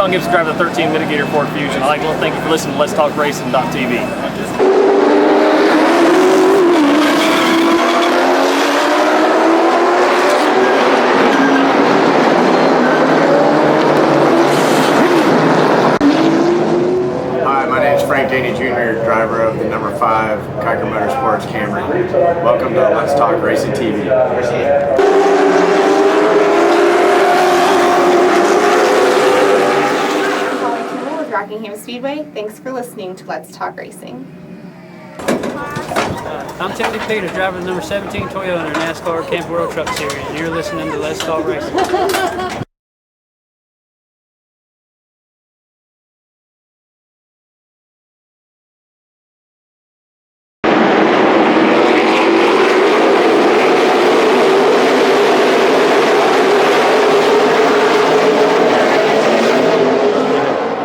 Alan Gibson, driver of the 13 Mitigator Ford Fusion. I'd like to thank you for listening to Let's Talk Racing.tv. Driver of the number 5 Kiker Motorsports Camry. Welcome to Let's Talk Racing TV. With Rockingham Speedway. Thanks for listening to Let's Talk Racing. I'm Teddy Peters, driver of the number 17 Toyota Nascar Camp World Truck Series, and you're listening to Let's Talk Racing.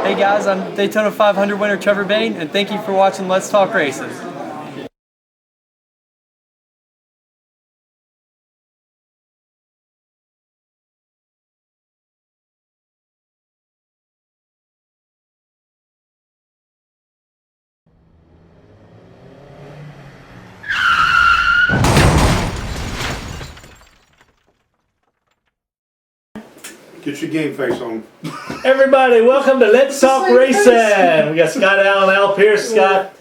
Hey guys, I'm Daytona 500 winner Trevor Bain, and thank you for watching Let's Talk Racing. Get your game face on. Everybody, welcome to Let's Talk Racing. We got Scott Allen, Al Pearce. Scott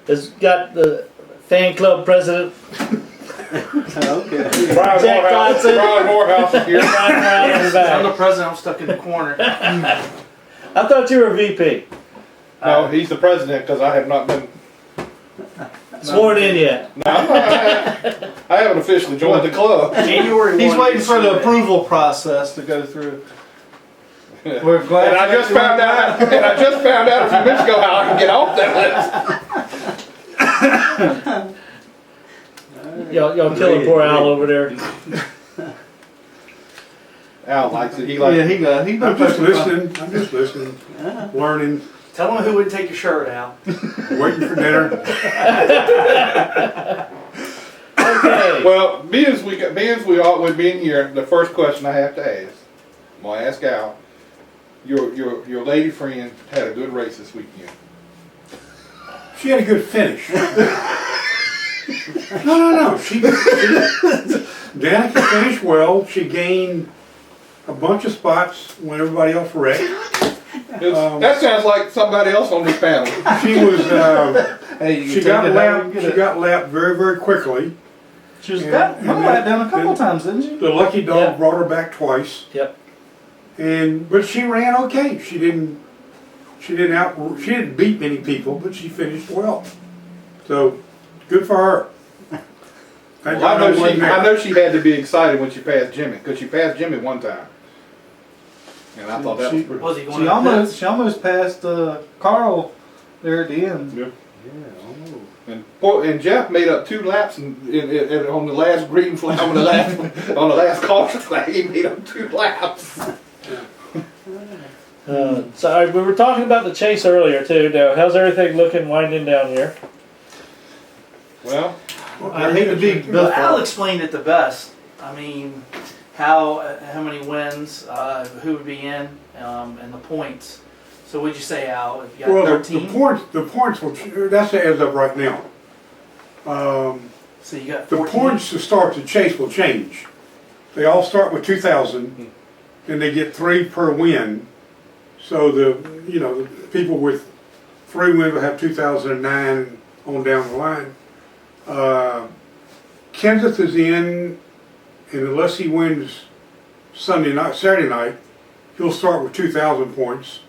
has got the fan club president. Okay. Jack Dodson. Brian Morehouse is here. I'm the president. I'm stuck in the corner. I thought you were a VP. No, he's the president because I have not been Sworn in yet. No, I haven't officially joined the club. January. He's waiting for the approval process to go through. We're glad. And I just found out. And I just found out a few minutes ago how I can get off that list. Y'all killing poor Al over there. Al likes it. He likes it. Yeah, he I'm just listening. I'm just listening. Learning. Tell him who would take your shirt out. Waiting for dinner. Okay. Well, being we all with being here, the first question I have to ask, I'm gonna ask Al. Your lady friend had a good race this weekend. She had a good finish. No. She Danica finished well. She gained a bunch of spots when everybody else wrecked. That sounds like somebody else on this panel. She was. Hey, she got lapped. She got lapped very, very quickly. She was got lapped down a couple times, didn't she? The lucky dog brought her back twice. Yep. But she ran okay. She didn't beat many people, but she finished well. So good for her. Well, I know she had to be excited when she passed Jimmy, because she passed Jimmy one time. And I thought that was pretty. Was he going she almost passed Carl there at the end. Yeah. And Jeff made up 2 laps on the last green flag, on the last caution flag. He made up 2 laps. So we were talking about the chase earlier too. Now, how's everything looking winding down here? Well, I hate to be. Well, Al explained it the best. I mean, how many wins, who would be in, and the points. So what'd you say, Al? If you got 13? the points that's as of right now. So you got 14? The points to start the chase will change. They all start with 2,000, and they get 3 per win. So the people with 3 wins will have 2,009 on down the line. Kenseth is in, and unless he wins Saturday night, he'll start with 2,000 points,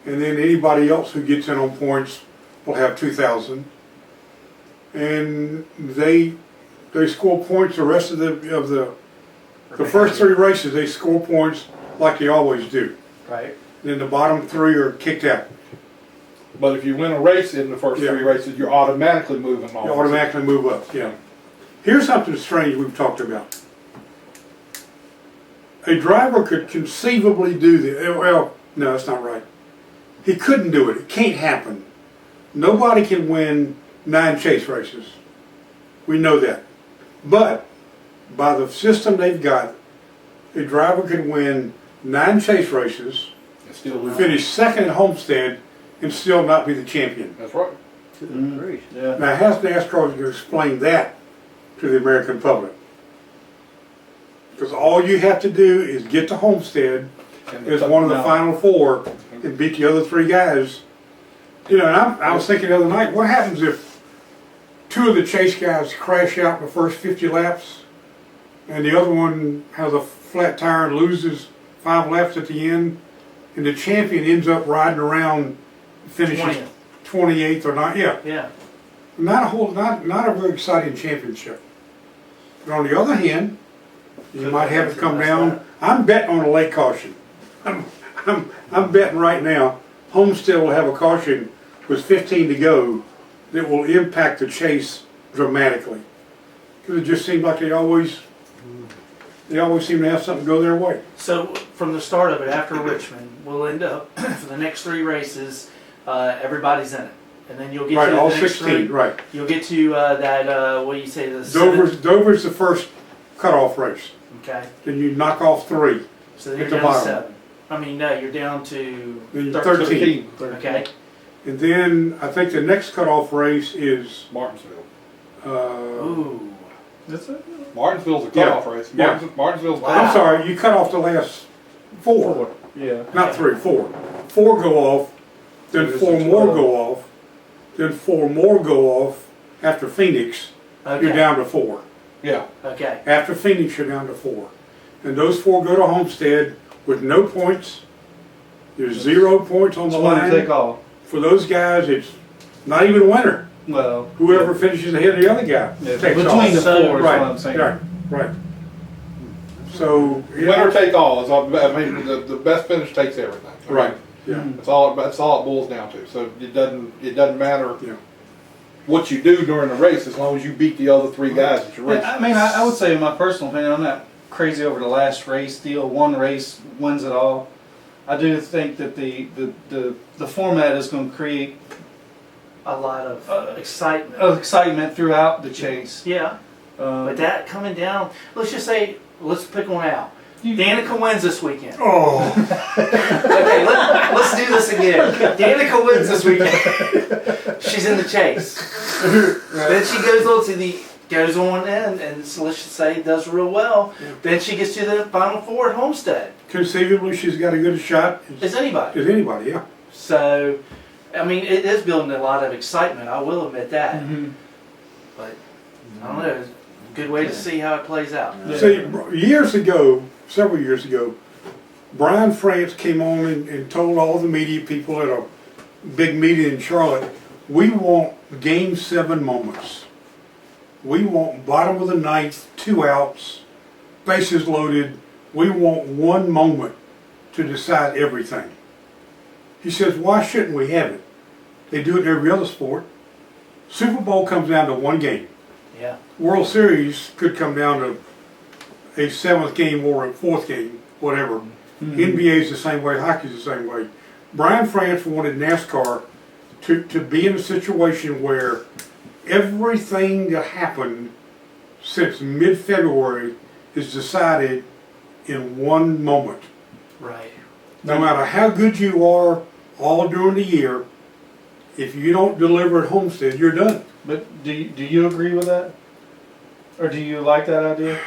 and then anybody else who gets in on points will have 2,000. And they score points the rest of the first 3 races. They score points like they always do. Right. Then the bottom 3 are kicked out. but if you win a race in the first 3 races, you're automatically moving on. You automatically move up. Yeah. Here's something strange we've talked about. A driver could conceivably do this. Well, no, that's not right. He couldn't do it. It can't happen. Nobody can win 9 chase races. We know that. But by the system they've got, a driver can win 9 chase races Still lose. finish second at Homestead and still not be the champion. That's right. Yeah. Now, how's NASCAR going to explain that to the American public? Because all you have to do is get to Homestead as one of the final four and beat the other three guys. You know, and I was thinking the other night, what happens if two of the chase guys crash out in the first 50 laps and the other one has a flat tire and loses 5 laps at the end, and the champion ends up riding around, finishes 28th or not? Yeah. Not a very exciting championship. But on the other hand, you might have it come down. I'm betting on a late caution. I'm betting right now Homestead will have a caution with 15 to go that will impact the chase dramatically. Because it just seems like they always seem to have something go their way. So from the start of it, after Richmond, we'll end up for the next 3 races. Everybody's in it, and then you'll get Right, to all the next 16, 3. right. You'll get to that. What do you say? The Dover's the first cutoff race. Okay. Then you knock off 3 So then at you're the down bottom. to 7. I mean, no, you're down to Then you're 13. Okay. And then I think the next cutoff race is Martinsville. Ooh. That's it. Martinsville's a cutoff race. Yeah. Martinsville's I'm sorry, you cut off the last 4. Yeah. Not 3, 4. 4 go off, then 4 more go off, then 4 more go off after Phoenix. Okay. You're down to 4. Yeah. Okay. After Phoenix, you're down to 4. And those 4 go to Homestead with no points. There's 0 points on the line. Take all. For those guys, it's not even a winner. Well, Whoever finishes ahead of the other guy yeah, takes between off. the 4 is what Right, I'm saying. right, right. So, Winner take all is all. I mean, the best finish takes everything. I mean, right, yeah. That's all it boils down to. So it doesn't matter Yeah. what you do during the race as long as you beat the other 3 guys that you're racing. I mean, I would say in my personal opinion, I'm not crazy over the last race deal. One race wins it all. I do think that the format is going to create A lot of excitement. excitement throughout the chase. Yeah. But that coming down, let's just say, let's pick one out. You- Danica wins this weekend. Oh, Okay, let's do this again. Danica wins this weekend. She's in the chase. Then she goes on in, and so let's just say does real well. Then she gets to the Final 4 at Homestead. conceivably, she's got a good shot As anybody. as anybody, yeah. So, I mean, it is building a lot of excitement. I will admit that. But I don't know. It's a good way to see how it plays out. See, several years ago, Brian France came on and told all the media people at a big meeting in Charlotte, we want Game 7 moments. We want bottom of the 9th, 2 outs, bases loaded. We want one moment to decide everything. He says, why shouldn't we have it? They do it in every other sport. Super Bowl comes down to 1 game. Yeah. World Series could come down to a 7th game or a 4th game, whatever. NBA's the same way, hockey's the same way. Brian France wanted NASCAR to be in a situation where everything that happened since mid-February is decided in one moment. Right. No matter how good you are all during the year, if you don't deliver at Homestead, you're done. But do you agree with that? Or do you like that idea?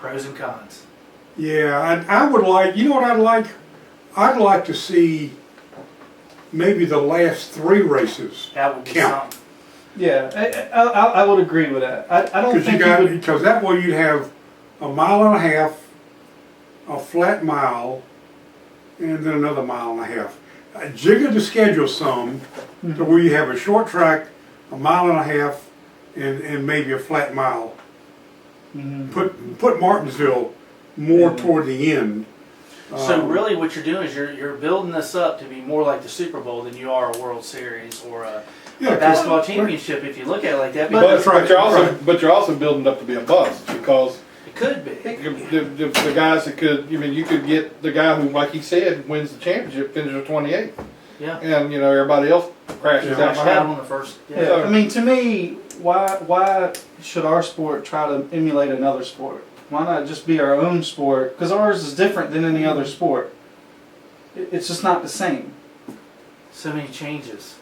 Pros and cons. Yeah, I would like, you know what I'd like? I'd like to see maybe the last 3 races That would be count. something. Yeah, I would agree with that. I don't think Because that way you'd have a mile and a half, a flat mile, and then another mile and a half. Jigger the schedule some to where you have a short track, a mile and a half, and maybe a flat mile. Put Martinsville more toward the end. So really what you're doing is you're building this up to be more like the Super Bowl than you are a World Series or a basketball championship if you look at it like that. But you're also building up to be a bust because it could be. the guys that could, you could get the guy who, like he said, wins the championship, finishes 28th. Yeah. And everybody else crashes out Crashed out behind. on the first. Yeah. I mean, to me, why should our sport try to emulate another sport? Why not just be our own sport? Because ours is different than any other sport. it's just not the same. So many changes.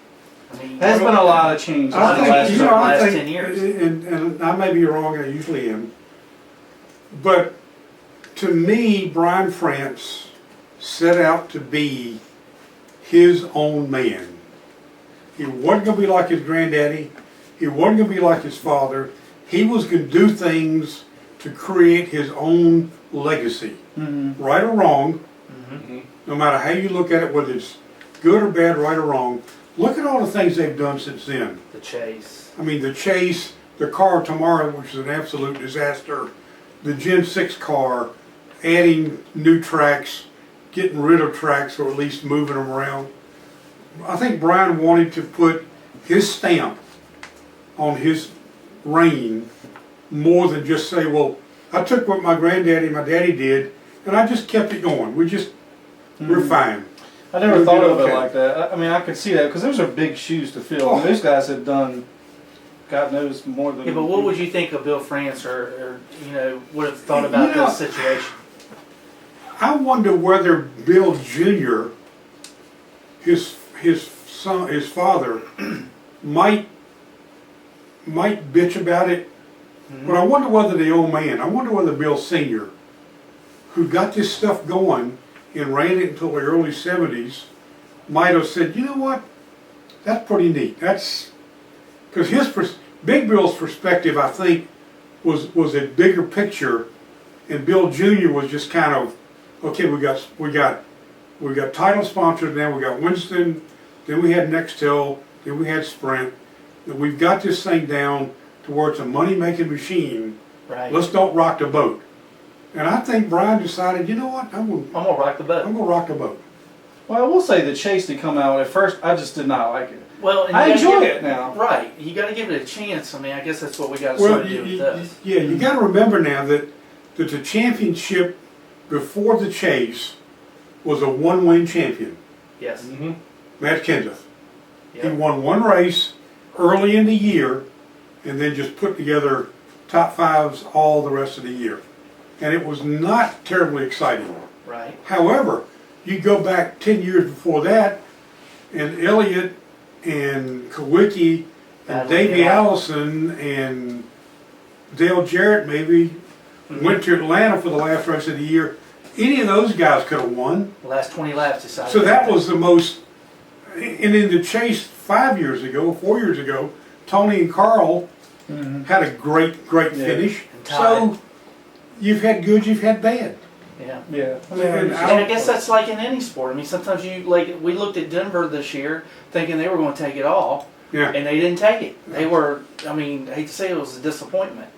I mean, There's been a lot of changes in the I think, last you know, I last think, 10 years. and I may be wrong, and I usually am, but to me, Brian France set out to be his own man. He wasn't going to be like his granddaddy. He wasn't going to be like his father. He was going to do things to create his own legacy. Mm-hmm. Right or wrong, Mm-hmm. no matter how you look at it, whether it's good or bad, right or wrong, look at all the things they've done since then. The chase. I mean, the Chase, the car tomorrow, which is an absolute disaster, the Gen 6 car, adding new tracks, getting rid of tracks, or at least moving them around. I think Brian wanted to put his stamp on his reign more than just say, well, I took what my granddaddy and my daddy did, and I just kept it going. We're fine. I never We thought did of it okay. like that. I mean, I could see that because those are big shoes to fill. Oh. Those guys have done, God knows, more than. Yeah, but what would you think of Bill France, or you know, would have thought about You know, this situation? I wonder whether Bill Jr., his son, his father, might bitch about it. But I wonder whether the old man, I wonder whether Bill Sr., who got this stuff going and ran it until the early 70s, might have said, you know what, that's pretty neat. That's, because Big Bill's perspective, I think, was a bigger picture, and Bill Jr. was just kind of, okay, we got title sponsors now, we got Winston, then we had Nextel, then we had Sprint, and we've got this thing down to where it's a money-making machine. Right. Let's don't rock the boat. And I think Brian decided, you know what, I'm I'm gonna rock the boat. gonna rock the boat. Well, I will say the Chase did come out at first. I just did not like it. Well, and I you gotta enjoy give it now. Right. You got to give it a chance. I mean, I guess that's what we got to Well, start doing with this. you got to remember now that the championship before the Chase was a one-win champion, Yes. Mm-hmm. Matt Kenseth. He Yep. won one race early in the year, and then just put together top fives all the rest of the year. And it was not terribly exciting. Right. However, you go back 10 years before that, and Elliott and Kawicki and Battle Davey it out. Allison and Dale Jarrett maybe went to Atlanta for the last race of the year. Any of those guys could have won. The last 20 laps decided. So that was the most, and in the Chase 4 years ago, Tony and Carl had a great Yeah. finish. And Ty. So you've had good, you've had bad. Yeah. Yeah. And And I guess that's like in any sport. I mean, sometimes we looked at Denver this year thinking they were going to take it all, Yeah. and they didn't take it. They were, I mean, I hate to say it was a disappointment,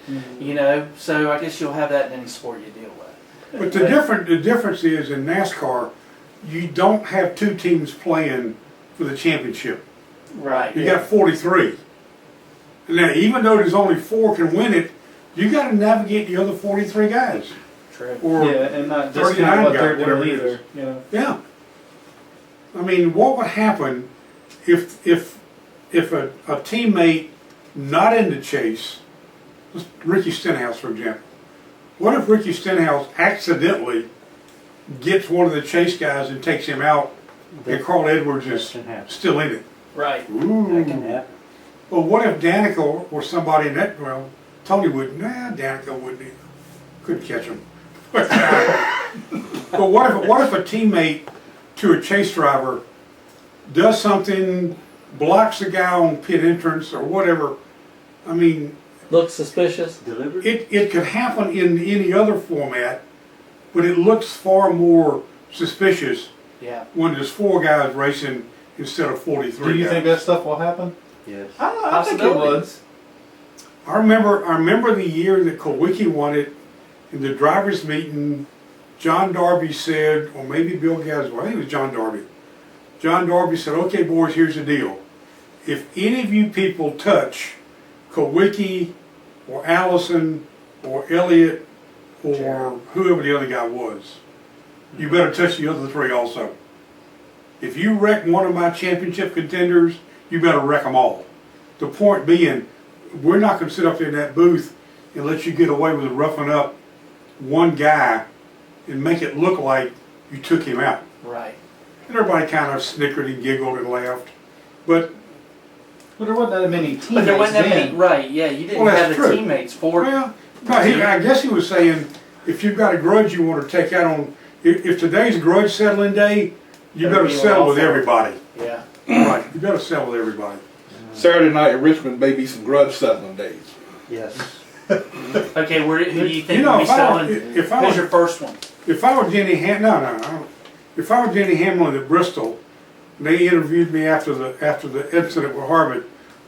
you know. So I guess you'll have that in any sport you deal with. But the difference is in NASCAR, you don't have two teams playing for the championship. Right. You got 43. Now, even though there's only 4 can win it, you got to navigate the other 43 guys. True. Or Yeah, and not 39 discount what guy, they're whatever doing it is. either. You know. yeah. I mean, what would happen if a teammate not in the Chase, Ricky Stenhouse for example, what if Ricky Stenhouse accidentally gets one of the Chase guys and takes him out, and Carl Edwards is still in it? Right. Ooh. That can happen. Well, what if Danica or somebody in that, well, Tony wouldn't, Danica wouldn't either. Couldn't catch him. But what if a teammate to a Chase driver does something, blocks the guy on pit entrance or whatever? I mean, Looks suspicious. it could happen in any other format, but it looks far more suspicious Yeah. when there's 4 guys racing instead of 43 Do you guys. think that stuff will happen? Yes. I don't know. I think it would. I remember the year that Kawicki won it. In the drivers' meeting, John Darby said, or maybe Bill Gaswell, I think it was John Darby. John Darby said, okay boys, here's the deal. If any of you people touch Kawicki or Allison or Elliott or whoever the other guy was, you better touch the other 3 also. If you wreck one of my championship contenders, you better wreck them all. The point being, we're not going to sit up there in that booth and let you get away with roughing up one guy and make it look like you took him out. Right. And everybody kind of snickered and giggled and laughed. But there wasn't that many teammates But there wasn't that many, then. right? Yeah, you didn't Well, have that's the true. teammates for. well, no, I guess he was saying if you've got a grudge you want to take out on, if today's grudge settling day, you Better better be settle with awful. everybody. Yeah. Right, you better settle with everybody. Saturday night at Richmond may be some grudge settling days. Yes. Okay, who do you think You know, will be if I selling? were- if I Who's was- your first one? If I were Jenny no. If I were Jenny Hamlin at Bristol, and they interviewed me after the incident with Harvick,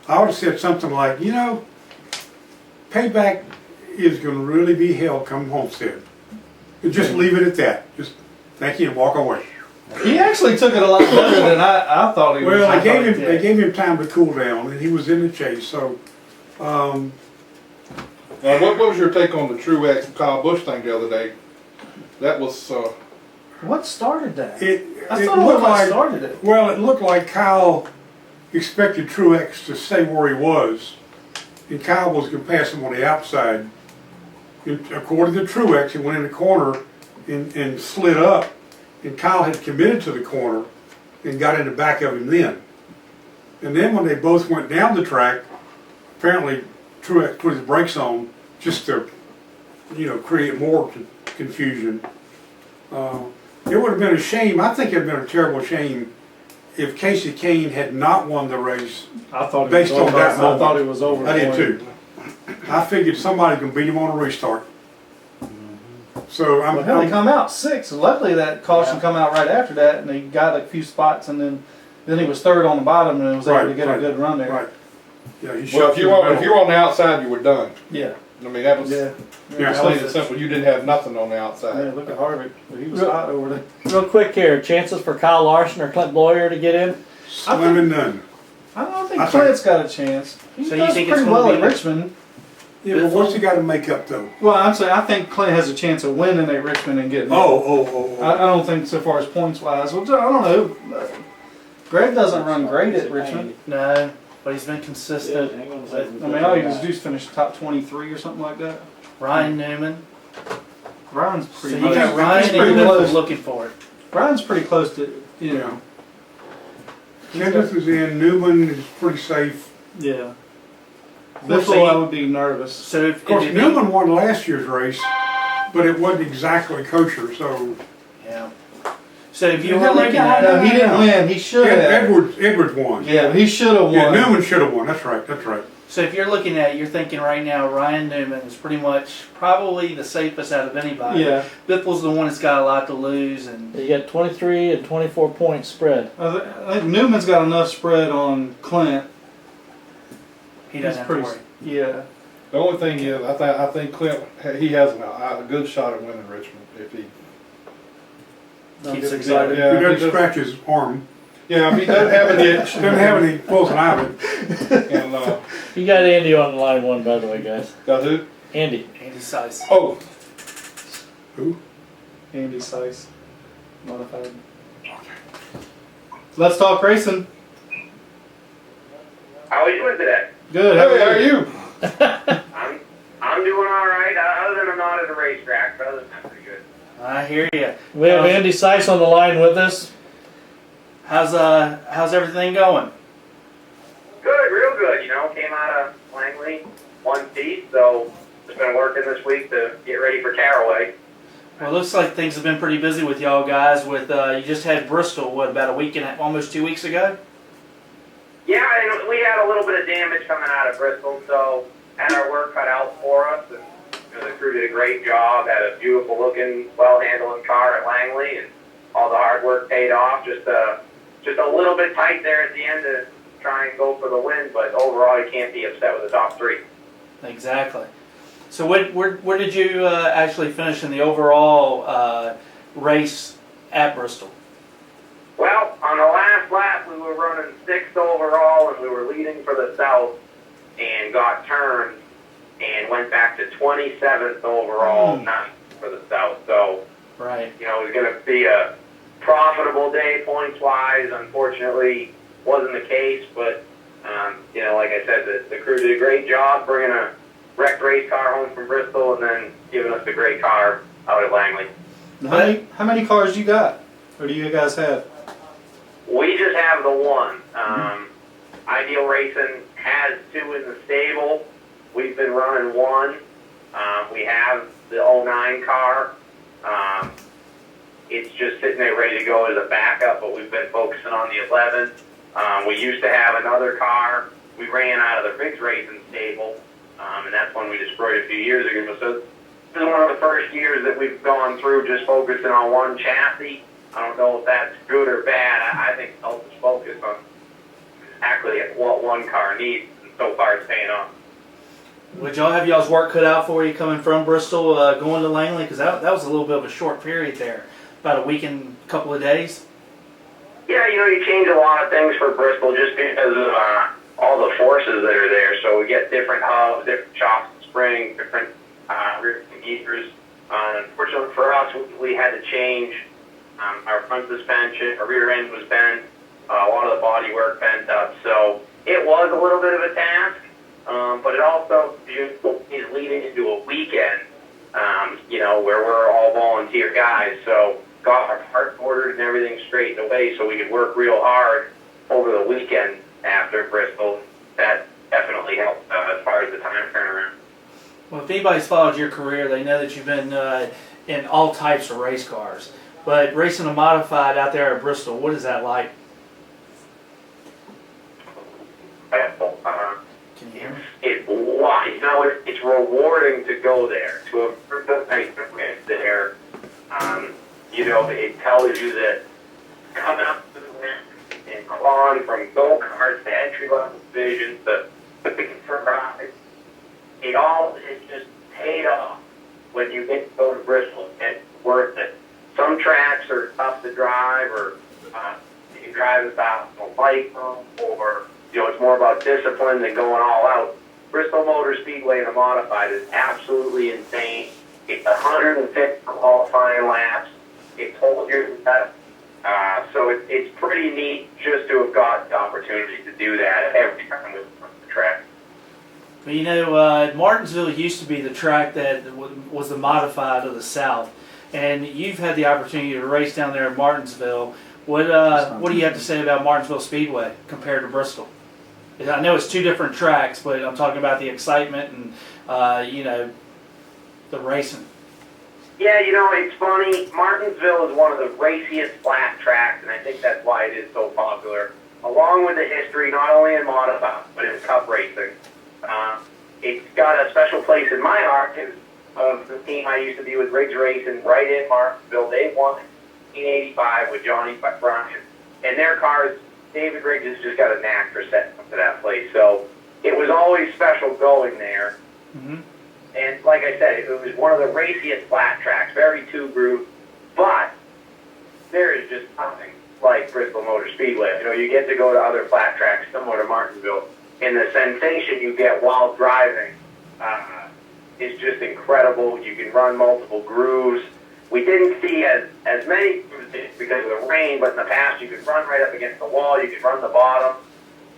I would have said something like, you know, payback is going to really be hell come Homestead. And just leave it at that. Just thank you and walk away. He actually took it a lot better than I thought he was. Well, I they thought he gave did. him time to cool down, and he was in the chase. So, Now, what was your take on the Truex and Kyle Busch thing the other day? That was, What started that? it I it still don't know looked what like started it. well, it looked like Kyle expected Truex to stay where he was, and Kyle was going to pass him on the outside. And according to Truex, he went in the corner and slid up, and Kyle had committed to the corner and got in the back of him then. And then when they both went down the track, apparently Truex put his brakes on just to, create more confusion. It would have been a shame. I think it would have been a terrible shame if Casey Kane had not won the race. I thought Based on that I moment. thought it was over. I did for him. too. I figured somebody could beat him on a restart. So Well, hell, he come out sixth. Luckily, that caution come out right after that, and he got a few spots, and then he was third on the bottom, and was able to Right, get right, a good run there. Right. Yeah, he well, shot if you through the were middle. on the outside, you were done. Yeah. I mean, that was Yeah. Yeah. plain and simple. You didn't have nothing on the outside. Yeah, look at Harvick. He was Real- hot over there. Real quick here, chances for Kyle Larson or Clint Boyer to get in? Slim and none. I don't think I think- Clint's got a chance. He So you does think it's pretty gonna well be- at Richmond. Yeah, but what's he got to make up though? Well, I'm saying I think Clint has a chance of winning at Richmond and getting in. Oh. I don't think so far as points wise. Well, I don't know. Greg doesn't run great at Richmond. No, but he's been consistent. I mean, all he was do is finish top 23 or something like that. Ryan Newman. Ryan's So pretty you close. got Ryan He's and pretty you're close. looking for it. Ryan's pretty close to, you know. Kenneth is in. Newman is pretty safe. Yeah. Well, Biffle, so I you- would be nervous. So Of course, Newman won last year's race, but it wasn't exactly kosher. So Yeah. So if you Yeah, were looking yeah, at No, he didn't win. He should have. Edwards won. Yeah, but he should have won. Yeah, Newman should have won. That's right. That's right. So if you're looking at it, you're thinking right now Ryan Newman is pretty much probably the safest out of anybody. Yeah. Biffle's the one that's got a lot to lose, and You got 23 and 24 points spread. I think Newman's got enough spread on Clint. he doesn't have to worry. Yeah. The only thing is, I think Clint he has a good shot at winning Richmond if he. Keeps excited. Yeah, He if doesn't he does- scratch his arm. Yeah, if he doesn't have an itch. Doesn't have any pulls an eyelid. And You got Andy on line one, by the way, guys. got who? Andy. Andy Seuss. Oh, Who? Andy Seuss. Modified. Let's talk racing. How are you doing today? Good. hey, how are you? I'm doing all right. Other than I'm not at a racetrack, but other than that, pretty good. I hear you. We have Andy Seuss on the line with us. How's everything going? Good, real good. Came out of Langley, one piece, so just been working this week to get ready for Caraway. Well, it looks like things have been pretty busy with y'all guys. With you just had Bristol, about a week and almost 2 weeks ago. Yeah, and we had a little bit of damage coming out of Bristol, so had our work cut out for us. And the crew did a great job. Had a beautiful looking, well handled car at Langley, and all the hard work paid off. Just a little bit tight there at the end to try and go for the win, but overall you can't be upset with the top three. Exactly. So where did you actually finish in the overall race at Bristol? Well, on the last lap we were running 6th overall and we were leading for the South and got turned and went back to 27th overall, not for the South. So, Right. it was going to be a profitable day points-wise. Unfortunately, wasn't the case, but, like I said, the crew did a great job bringing a wrecked race car home from Bristol and then giving us a great car out at Langley. How many cars you got? Or do you guys have? We just have the one. Ideal Racing has 2 in the stable. We've been running one. We have the '09 car. It's just sitting there ready to go as a backup, but we've been focusing on the 11. We used to have another car. We ran out of the Riggs Racing stable, and that's one we destroyed a few years ago. So this is one of the first years that we've gone through just focusing on one chassis. I don't know if that's good or bad. I think it helps us focus on exactly what one car needs, and so far it's paying off. Would y'all have y'all's work cut out for you coming from Bristol, going to Langley? Because that was a little bit of a short period there, about a week and a couple of days. Yeah, you change a lot of things for Bristol just because of all the forces that are there. So we get different hubs, different shocks and springs, different rear gears. Unfortunately for us, we had to change our front suspension. Our rear end was bent. A lot of the body work bent up. So it was a little bit of a task. But it also is leading into a weekend, where we're all volunteer guys. So got our parts ordered and everything straightened away so we could work real hard over the weekend after Bristol. That definitely helped as far as the time turnaround. Well, if anybody's followed your career, they know that you've been in all types of race cars. But racing a modified out there at Bristol, what is that like? Can you hear me? It's rewarding to go there, to a there. It tells you that coming up to the win and clawing from go-karts to entry-level divisions to rides, it just paid off when you get to go to Bristol. It's worth it. Some tracks are tough to drive, or you drive as fast as you like them, or it's more about discipline than going all out. Bristol Motor Speedway in a modified is absolutely insane. It's 150 qualifying laps. It's whole year's test. So it's pretty neat just to have got the opportunity to do that every time we run the track. Well, Martinsville used to be the track that was the modified of the South, and you've had the opportunity to race down there in Martinsville. What do you have to say about Martinsville Speedway compared to Bristol? I know it's 2 different tracks, but I'm talking about the excitement and the racing. Yeah, it's funny. Martinsville is one of the raciest flat tracks, and I think that's why it is so popular. Along with the history, not only in modified, but in cup racing. It's got a special place in my heart of the team I used to be with, Riggs Racing, right in Martinsville. They won in 1985 with Johnny Bryan. And their cars, David Riggs has just got a knack for setting up to that place. So it was always special going there. Mm-hmm. And like I said, it was one of the raciest flat tracks, very 2-groove, but there is just nothing like Bristol Motor Speedway. You get to go to other flat tracks similar to Martinsville, and the sensation you get while driving is just incredible. You can run multiple grooves. We didn't see as many grooves because of the rain, but in the past you could run right up against the wall, you could run the bottom.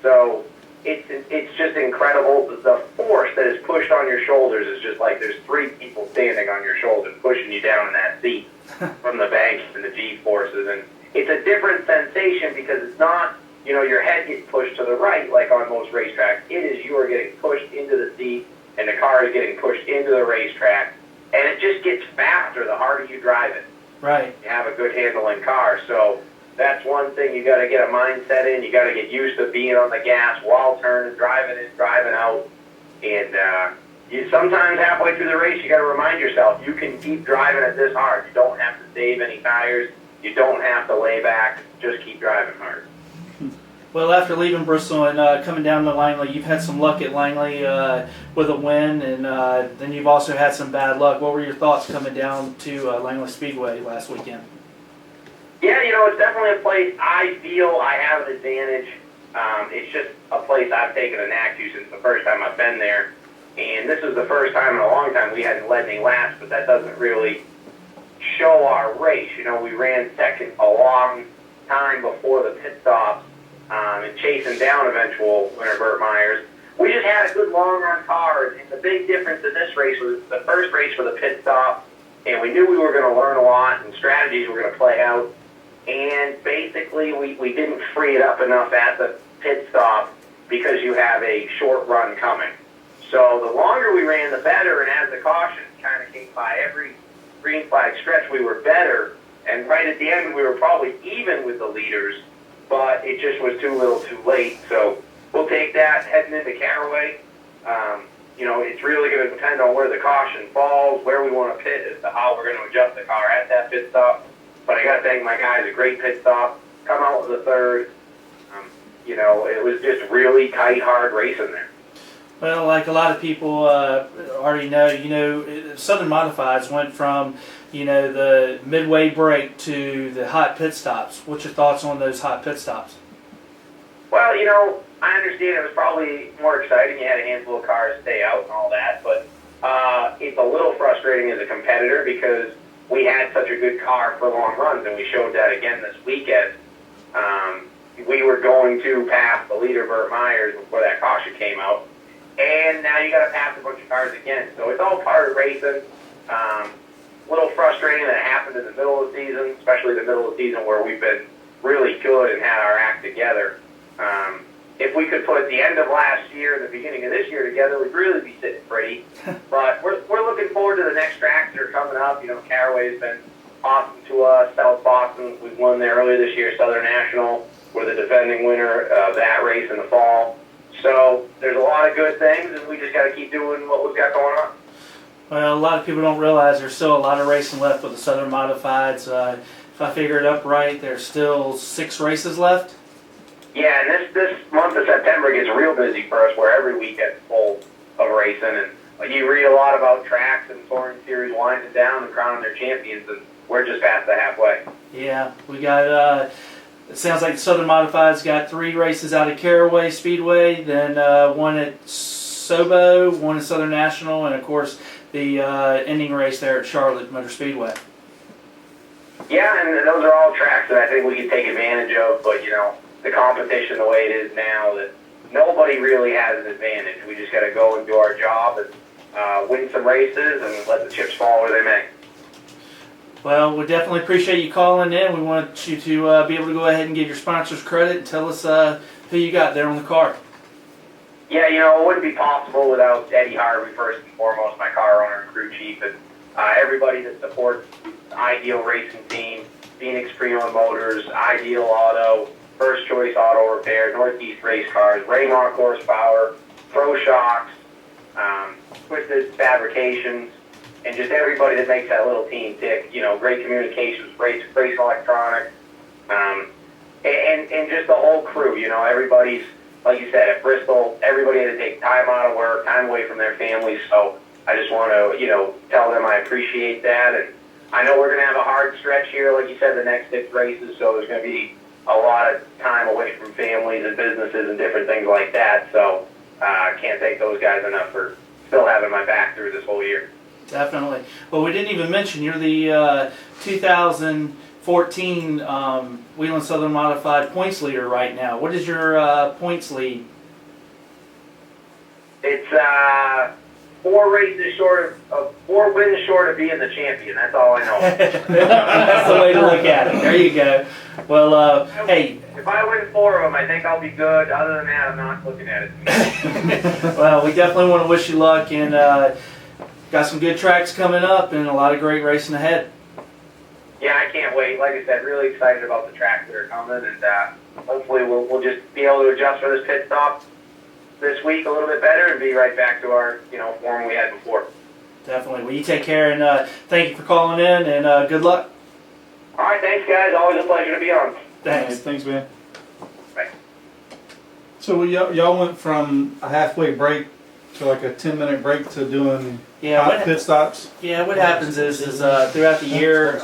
So it's just incredible. The force that is pushed on your shoulders is just like there's 3 people standing on your shoulders pushing you down in that seat from the banks and the G-forces. And it's a different sensation because it's not, your head gets pushed to the right like on most racetracks. It is you are getting pushed into the seat and the car is getting pushed into the racetrack. And it just gets faster the harder you drive it. Right. You have a good handling car. So that's one thing you got to get a mindset in. You got to get used to being on the gas while turning, driving in, driving out. And you sometimes halfway through the race, you got to remind yourself, you can keep driving it this hard. You don't have to save any tires. You don't have to lay back. Just keep driving hard. Well, after leaving Bristol and coming down to Langley, you've had some luck at Langley with a win, and then you've also had some bad luck. What were your thoughts coming down to Langley Speedway last weekend? Yeah, it's definitely a place I feel I have an advantage. It's just a place I've taken a knack to since the first time I've been there. And this is the first time in a long time we hadn't led any laps, but that doesn't really show our race. We ran second a long time before the pit stops. And chasing down eventual winner Burt Myers. We just had a good long run car, and the big difference in this race was the first race for the pit stop, and we knew we were going to learn a lot, and strategies were going to play out. and basically we didn't free it up enough at the pit stop because you have a short run coming. So the longer we ran, the better, and as the caution kind of came by every green flag stretch, we were better, and right at the end we were probably even with the leaders, but it just was too little too late. So we'll take that heading into Caraway. It's really going to depend on where the caution falls, where we want to pit, as to how we're going to adjust the car at that pit stop. But I got to thank my guys, a great pit stop, come out with a third. It was just really tight, hard racing there. Well, like a lot of people already know, Southern Modifieds went from, the midway break to the hot pit stops. What's your thoughts on those hot pit stops? Well, I understand it was probably more exciting. You had a handful of cars stay out and all that, but it's a little frustrating as a competitor because we had such a good car for long runs, and we showed that again this weekend. We were going to pass the leader, Burt Myers, before that caution came out, and now you got to pass a bunch of cars again. So it's all part of racing. A little frustrating that it happened in the middle of the season, especially the middle of the season where we've been really good and had our act together. If we could put the end of last year and the beginning of this year together, we'd really be sitting pretty. But we're looking forward to the next tracks that are coming up. Caraway's been awesome to us. South Boston, we won there earlier this year, Southern National. We're the defending winner of that race in the fall. So there's a lot of good things, and we just got to keep doing what we've got going on. Well, a lot of people don't realize there's still a lot of racing left with the Southern Modifieds. If I figure it up right, there's still 6 races left. Yeah, and this month of September gets real busy for us, where every weekend's full of racing, and you read a lot about tracks and touring series winding down and crowning their champions, and we're just past the halfway. Yeah, we got. It sounds like the Southern Modifieds got 3 races out of Caraway Speedway, then one at Sobo, one at Southern National, and of course the ending race there at Charlotte Motor Speedway. Yeah, and those are all tracks that I think we can take advantage of, but the competition the way it is now, that nobody really has an advantage. We just got to go and do our job and win some races and let the chips fall where they may. Well, we definitely appreciate you calling in. We want you to be able to go ahead and give your sponsors credit and tell us who you got there on the car. Yeah, it wouldn't be possible without Eddie Harvey, first and foremost, my car owner and crew chief, and everybody that supports the Ideal Racing Team, Phoenix Pre-Owned Motors, Ideal Auto, First Choice Auto Repair, Northeast Race Cars, Raymar Horsepower, Pro Shocks, Twisted Fabrications, and just everybody that makes that little team tick. Great Communications, Race Electronics, and just the whole crew. Everybody's, like you said, at Bristol, everybody had to take time out of work, time away from their families. So I just want to, tell them I appreciate that. And I know we're going to have a hard stretch here, like you said, the next 6 races. So there's going to be a lot of time away from families and businesses and different things like that. So I can't thank those guys enough for still having my back through this whole year. Definitely. Well, we didn't even mention you're the 2014 Wheeling Southern Modified points leader right now. What is your points lead? It's 4 races short of 4 wins short of being the champion. That's all I know. That's the way to look at it. There you go. Well, hey. If I win 4 of them, I think I'll be good. Other than that, I'm not looking at it. Well, we definitely want to wish you luck, and got some good tracks coming up and a lot of great racing ahead. Yeah, I can't wait. Like I said, really excited about the tracks that are coming, and hopefully we'll just be able to adjust for this pit stop this week a little bit better and be right back to our form we had before. Definitely. Well, you take care, and thank you for calling in, and good luck. All right, thanks, guys. Always a pleasure to be on. Thanks. Hey, thanks, man. Bye. So y'all went from a halfway break to like a 10-minute break to doing hot pit stops? Yeah, what happens is throughout the year,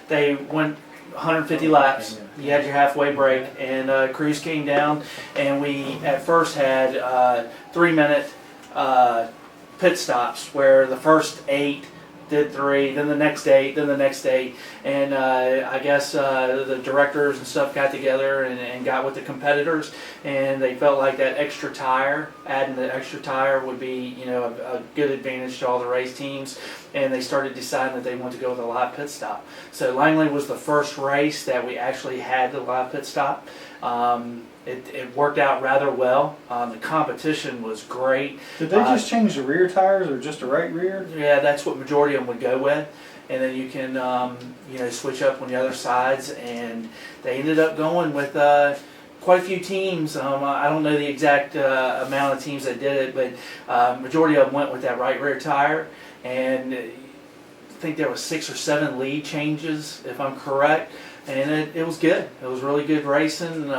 they went 150 laps. You had your halfway break, and crews came down, and we at first had 3-minute pit stops where the first 8 did 3, then the next date, then the next date, and I guess the directors and stuff got together and got with the competitors, and they felt like that extra tire, adding the extra tire would be, you know, a good advantage to all the race teams, and they started deciding that they wanted to go with a live pit stop. So Langley was the first race that we actually had the live pit stop. It worked out rather well. The competition was great. Did they just change the rear tires or just the right rear? Yeah, that's what majority of them would go with. And then you can, you know, switch up on the other sides. And they ended up going with quite a few teams. I don't know the exact amount of teams that did it, but majority of them went with that right rear tire. And I think there was 6 or 7 lead changes, if I'm correct. And it was good. It was really good racing.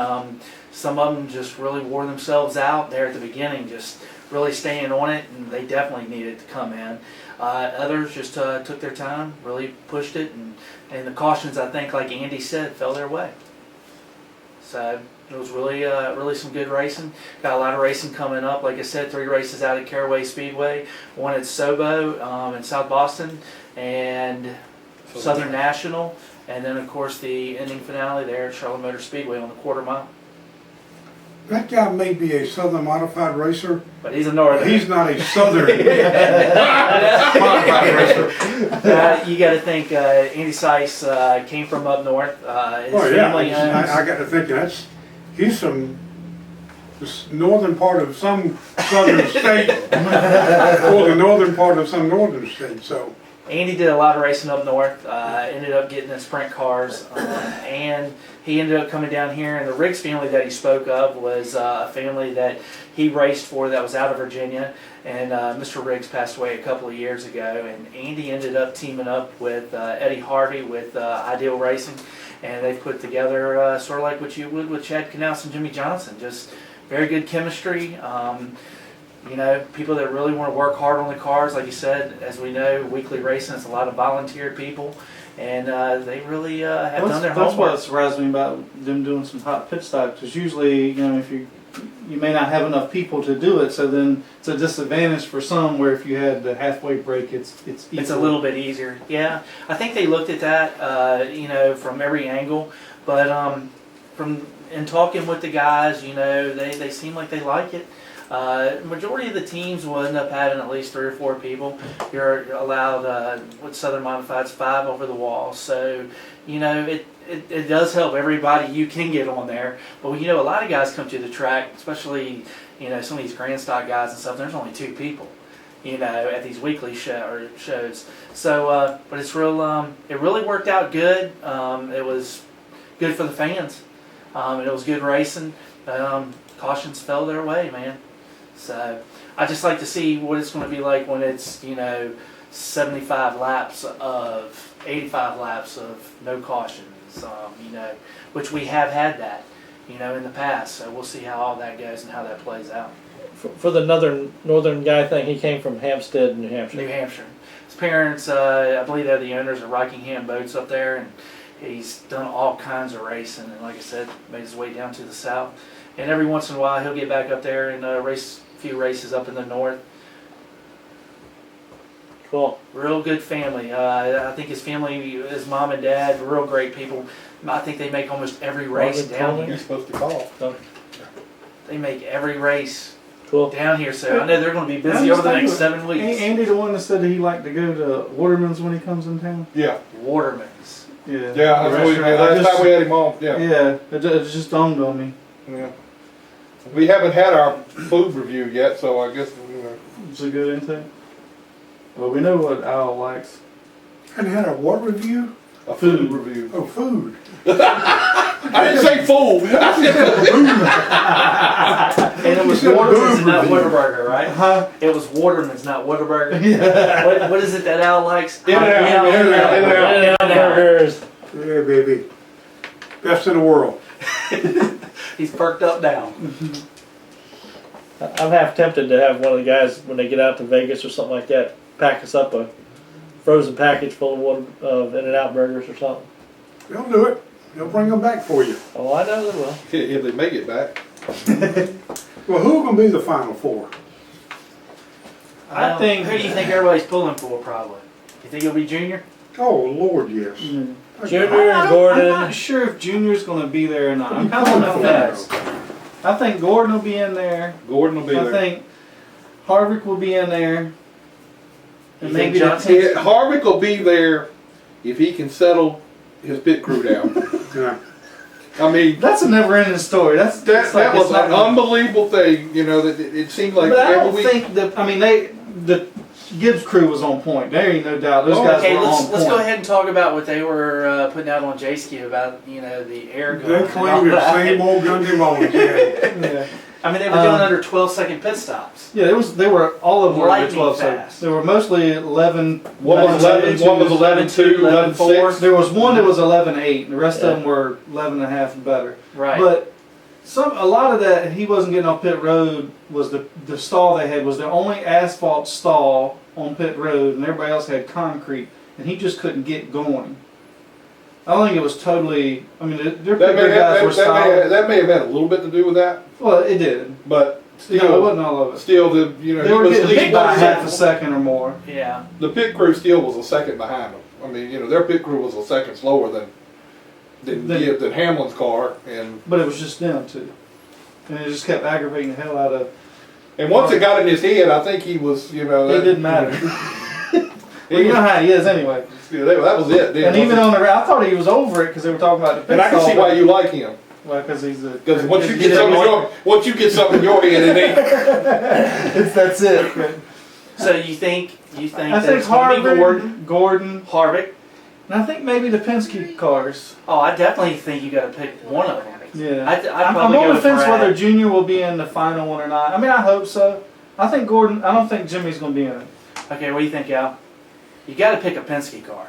Some of them just really wore themselves out there at the beginning, just really staying on it, and they definitely needed to come in. Others just took their time, really pushed it, and the cautions, I think, like Andy said, fell their way. So it was really, really some good racing. Got a lot of racing coming up. Like I said, 3 races out at Caraway Speedway, 1 at Sobo in South Boston, and Southern National, and then of course the ending finale there at Charlotte Motor Speedway on the quarter mile. That guy may be a Southern modified racer, but he's a Northern. He's not a Southern modified racer. You got to think Andy Seuss came from up north. His family owns. I got to thinking he's from the northern part of some southern state or the northern part of some northern state. So Andy did a lot of racing up north. Ended up getting in sprint cars, and he ended up coming down here. And the Riggs family that he spoke of was a family that he raced for that was out of Virginia. And Mr. Riggs passed away a couple of years ago. And Andy ended up teaming up with Eddie Harvey with Ideal Racing, and they put together sort of like what you would with Chad Knaus and Jimmy Johnson. Just very good chemistry. You know, people that really want to work hard on the cars, like you said, as we know, weekly racing is a lot of volunteer people, and they really have done their homework. That's what surprised me about them doing some hot pit stops, because usually, you know, if you may not have enough people to do it, so then it's a disadvantage for some, where if you had the halfway break, it's a little bit easier. Yeah, I think they looked at that, you know, from every angle, but in talking with the guys, you know, they seem like they like it. Majority of the teams will end up having at least 3 or 4 people. You're allowed, with Southern Modifieds, 5 over the wall. So, you know, it does help everybody you can get on there. But, you know, a lot of guys come to the track, especially, you know, some of these Grand Stock guys and stuff, there's only 2 people, you know, at these weekly shows. So, but it's real, it really worked out good. It was good for the fans. It was good racing. Cautions fell their way, man. So I just like to see what it's going to be like when it's, you know, 85 laps of no cautions, you know, which we have had that, you know, in the past. So we'll see how all that goes and how that plays out. For the northern guy thing, he came from Hampstead, New Hampshire. New Hampshire. His parents, I believe they're the owners of Rockingham Boats up there, and he's done all kinds of racing, and like I said, made his way down to the south. And every once in a while, he'll get back up there and race a few races up in the north. Cool. Real good family. I think his family, his mom and dad, real great people. I think they make almost every race down here. You're supposed to call. They make every race cool down here, so I know they're going to be busy over the next 7 weeks. Andy, the one that said that he liked to go to Waterman's when he comes in town? Yeah. Waterman's. Yeah, last time we had him on. Yeah. Yeah, it just dawned on me. Yeah. We haven't had our food review yet, so I guess, you know. It's a good intake. Well, we know what Al likes. And had a what review? A food review. Oh, food. I didn't say food. I said food. And it was Waterman's, not Whataburger, right? Huh? It was Waterman's, not Whataburger. Yeah. What is it that Al likes? In-N-Out. Burgers. Yeah, baby. Best in the world. He's perked up now. I'm half tempted to have one of the guys, when they get out to Vegas or something like that, pack us up a frozen package full of In-N-Out burgers or something. They'll do it. They'll bring them back for you. Oh, I know they will. If they make it back. Well, who going to be the final 4? I think. Who do you think everybody's pulling for, probably? You think it'll be Junior? Oh, Lord, yes. Junior and Gordon. I'm not sure if Junior's going to be there or not. I'm kind of on the fence. I think Gordon will be in there. Gordon will be I there. think Harvick will be in there. You And think maybe Johnson? Yeah, Harvick will be there if he can settle his pit crew down. Yeah. I mean, that's a never-ending story. That's that like was it's not an gonna- unbelievable thing. You know that it seemed like But I every don't week. think that. I mean, the Gibbs crew was on point. There ain't no doubt. Those guys Okay, were on let's point. go ahead and talk about what they were putting out on J-Ski about, you know, the air gun. They and claim all the that. same old guns they've always had. Yeah. I mean, they were doing under 12-second pit stops. Yeah, they were all of them were under Lightning 12 fast. seconds. There were mostly 11. One was 11, one was 11.2, 11.4. There was one that was 11.8, and the rest of them were 11 and a half and better. Right. But a lot of that, he wasn't getting off pit road. Was the stall they had was the only asphalt stall on pit road, and everybody else had concrete, and he just couldn't get going. I don't think it was totally. I mean, their That may, guys were solid. that may have had a little bit to do with that, Well, it did. but Still, still, it wasn't all of it. still they They were he was getting at least beat by 1 half a second. second or more. Yeah. The pit crew still was a second behind them. I mean, their pit crew was a second slower than Hamlin's car, and But it was just them two, and it just kept aggravating the hell out of. once it got in his head, I think he was, It didn't matter. Well, you know how he is anyway. that was it. And even on the route, I thought he was over it because they were talking about the pit and I can stall, see why you like him. Well, because he's a. Because once you get something in your head, it ain't. That's it. So you think I that think it's going to be Gordon, Harvick? and I think maybe the Penske cars. Oh, I definitely think you got to pick one of them. Yeah. I'd I'm probably on go the fence Brad. whether Junior will be in the final one or not. I mean, I hope so. I think Gordon. I don't think Jimmy's going to be in it. Okay, what do you think, Al? You got to pick a Penske car.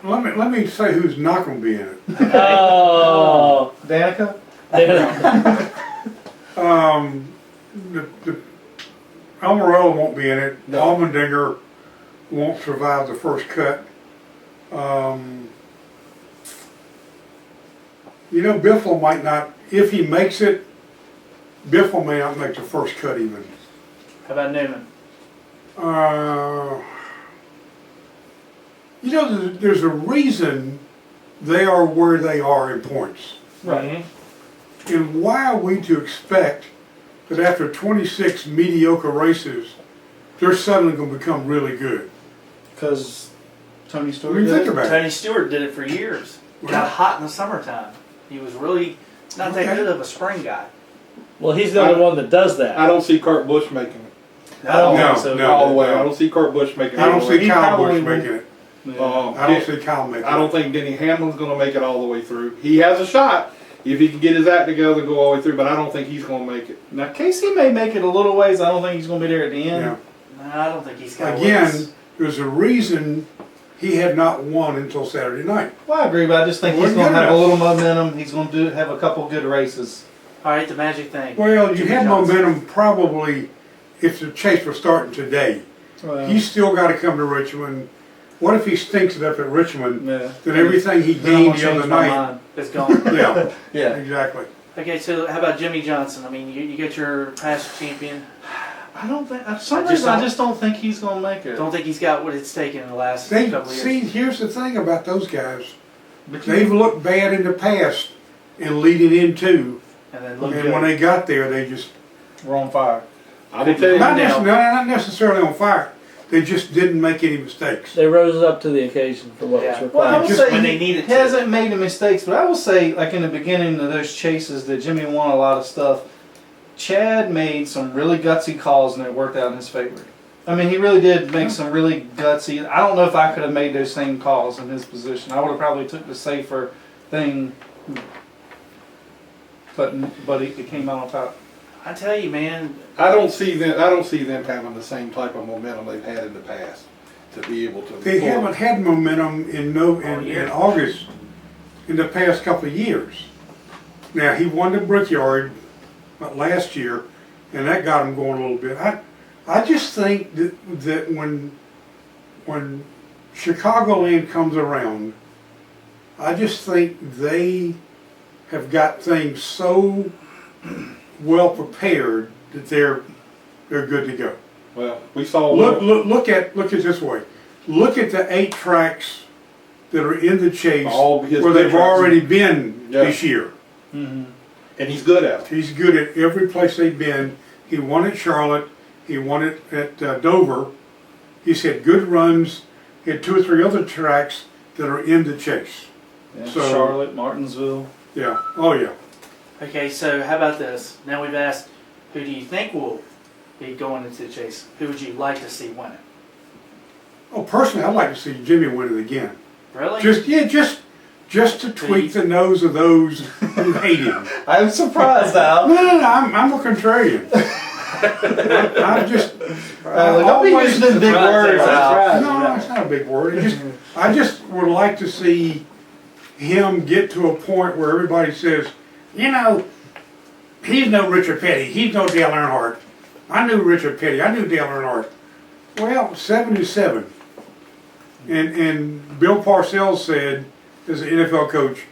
Let me say who's not going to be in it. Oh. Danica. The Almirola won't be in it. Allmendinger won't survive the first cut. Biffle might not. If he makes it, Biffle may not make the first cut even. How about Newman? There's a reason they are where they are in points. Right. And why are we to expect that after 26 mediocre races, they're suddenly going to become really good? Because Tony What Stewart. do you did think it. about it? Tony Stewart did it for years. Got hot in the summertime. He was really not that Okay. good of a spring guy. Well, he's the only one that does that. I don't see Kurt Busch making it I don't No, think so. no. all the way. I don't see Kurt Busch making it. I don't all the way. see Kyle probably Busch making it. Yeah. I don't see Kyle making it. I don't think Denny Hamlin's going to make it all the way through. He has a shot if he can get his act together and go all the way through, but I don't think he's going to make it. Now Casey may make it a little ways. I don't think he's going to be there at the end. Yeah. No, I don't think he's got Again, there's a reason he had not won until Saturday night. Well, I agree, but I just think Well, he's going to good have a enough. little momentum. He's going to have a couple good races. All right, the magic thing. Well, you Jimmy had Johnson. momentum probably if the chase was starting today. Well, He's still got to come to Richmond. What if he stinks it up at Richmond? yeah. Then everything he Then I'm gained gonna in the change my night. mind. It's gone. Yeah, Yeah. exactly. Okay, so how about Jimmy Johnson? I mean, you get your past champion. I don't think. For some I just reason, I don't- just don't think he's going to make it. Don't think he's got what it's taken in the last They couple of years. see. Here's the thing about those guys. But They've looked bad in the past and leading into, And then look and good. when they got there, they just we're on fire. I will tell you not necessarily on fire. They just didn't make any mistakes. They rose up to the occasion for what Yeah. was Well, I required. will Just say when he they needed to. hasn't made the mistakes, but I will say, like in the beginning of those chases, that Jimmy won a lot of stuff. Chad made some really gutsy calls, and it worked out in his favor. I mean, he really did make some really gutsy. I don't know if I could have made those same calls in his position. I would have probably took the safer thing, but it came out on top. I tell you, man. I don't see them having the same type of momentum they've had in the past to be able to. They haven't had momentum in August in the past couple of years. Now he won the Brickyard last year, and that got him going a little bit. I just think that when Chicagoland comes around, I just think they have got things so well prepared that they're good to go. Well, we saw Look at it this way. look at the 8 tracks that are in the chase All his where good they've tracks. already been Yeah. this year. And he's good at it. He's good at every place they've been. He won at Charlotte. He won it at Dover. He's had good runs. He had 2 or 3 other tracks that are in the chase. Yeah, So- Charlotte, Martinsville. Yeah. Oh yeah. Okay, so how about this? Now we've asked, who do you think will be going into the chase? Who would you like to see win it? Oh, personally, I'd like to see Jimmy win it again. Really? Just to tweak the nose of those who hate him. I'm surprised now. No, I'm a contrarian. I'm just. Don't be using them big words out. No, it's not a big word. I just would like to see him get to a point where everybody says, you know, he's no Richard Petty. He's no Dale Earnhardt. I knew Richard Petty. I knew Dale Earnhardt. Well, 7 is 7. And Bill Parcells said, as an NFL coach,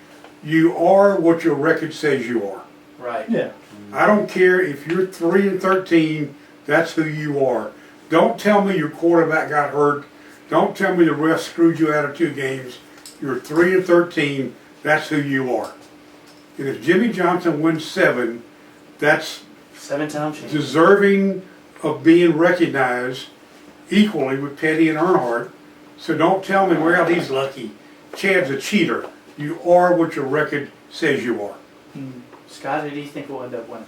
you are what your record says you are. Right. Yeah. I don't care if you're 3-13, that's who you are. Don't tell me your quarterback got hurt. Don't tell me the ref screwed you out of 2 games. You're 3-13, that's who you are. And if Jimmy Johnson wins 7, that's 7-time champion. deserving of being recognized equally with Petty and Earnhardt. So don't tell me, well, he's lucky. Chad's a cheater. You are what your record says you are. Scott, who do you think will end up winning?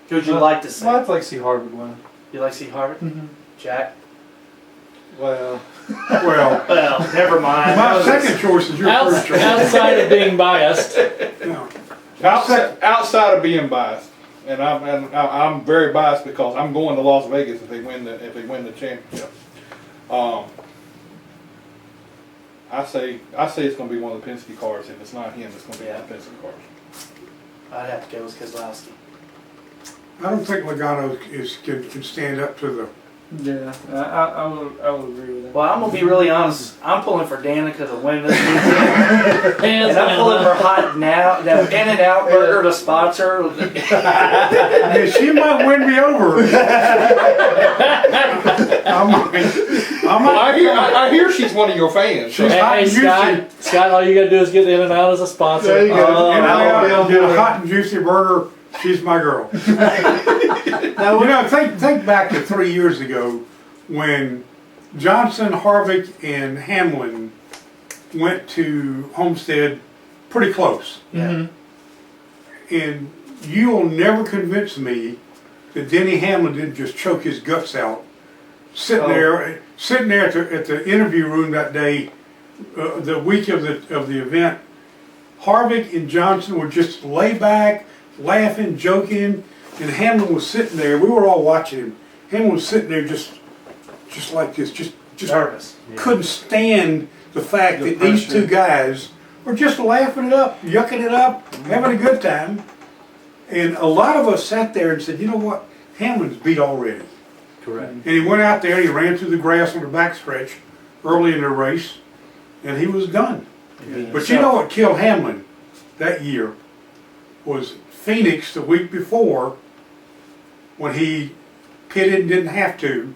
Who would you like to see? Well, I'd like to see Harvard win. You like to see Harvard? Jack? Well, Well, Well, never mind. my second choice is your first choice. Outside of being biased. No. Outside of being biased, and I'm very biased because I'm going to Las Vegas if they win the championship. I say it's going to be one of the Penske cars. If it's not him, it's going to be one of the Penske cars. I'd have to go with Keselowski. I don't think Logano can stand up to the. yeah, I would agree with that. Well, I'm going to be really honest. I'm pulling for Danica to win this weekend. And I'm pulling for Hot Now, that In-N-Out Burger to sponsor. Yeah, she might win me over. I hear she's one of your fans. She's hot Hey, and juicy. Scott, all you gotta do is get In-N-Out as a sponsor. There you go. I'll get a hot and juicy burger. She's my girl. Now, you know, think back to 3 years ago when Johnson, Harvick, and Hamlin went to Homestead pretty close. Yeah. And you'll never convince me that Denny Hamlin didn't just choke his guts out sitting there at the interview room that day, the week of the event. Harvick and Johnson were just lay back, laughing, joking, and Hamlin was sitting there. We were all watching him. Hamlin was sitting there just like this, just Nervous. couldn't stand the fact The that these pressure. 2 guys were just laughing it up, yucking it up, having a good time. And a lot of us sat there and said, you know what, Hamlin's beat already. Correct. And he went out there and he ran through the grass on the backstretch early in the race, and he was done. But you know what killed Hamlin that year was Phoenix the week before when he pitted and didn't have to,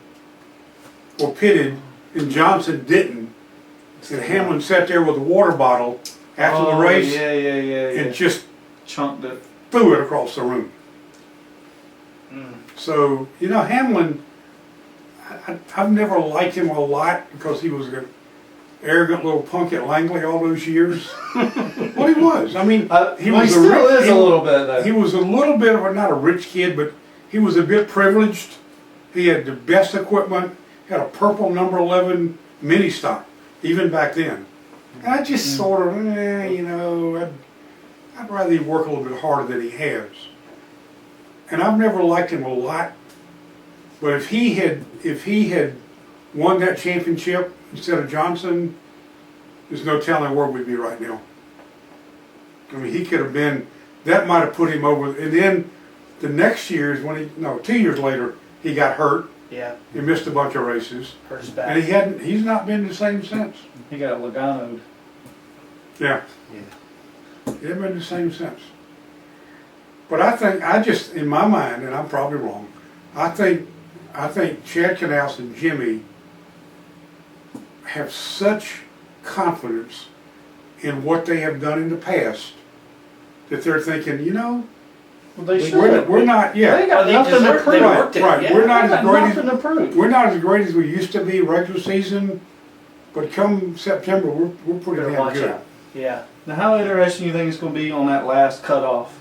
or pitted and Johnson didn't, and Hamlin sat there with a water bottle after the race Yeah. and just Chunked it. threw it across the room. So, you know, Hamlin, I've never liked him a lot because he was an arrogant little punk at Langley all those years. Well, he was. I mean, he was still is a little bit, though. He was a little bit of not a rich kid, but he was a bit privileged. He had the best equipment, had a purple number 11 mini stock, even back then. And I just sort of, you know, I'd rather he work a little bit harder than he has. And I've never liked him a lot, but if he had won that championship instead of Johnson, there's no telling where we'd be right now. I mean, he could have been, that might have put him over. And then the next year is when 2 years later, he got hurt. Yeah. He missed a bunch of races. Hurt his back. And he's not been the same since. He got Logano'd. Yeah. He hasn't been the same since. But I just, in my mind, and I'm probably wrong, I think Chad Knaus and Jimmy have such confidence in what they have done in the past that they're thinking, you know, Well, they we're not, They yeah. got They nothing to deserve- prove. they Right, worked it, right. yeah. We're not They got as great nothing to prove. we're not as great as we used to be regular season, but come September, we're pretty Better damn watch good. out. Yeah. Now, how interesting do you think it's going to be on that last cutoff?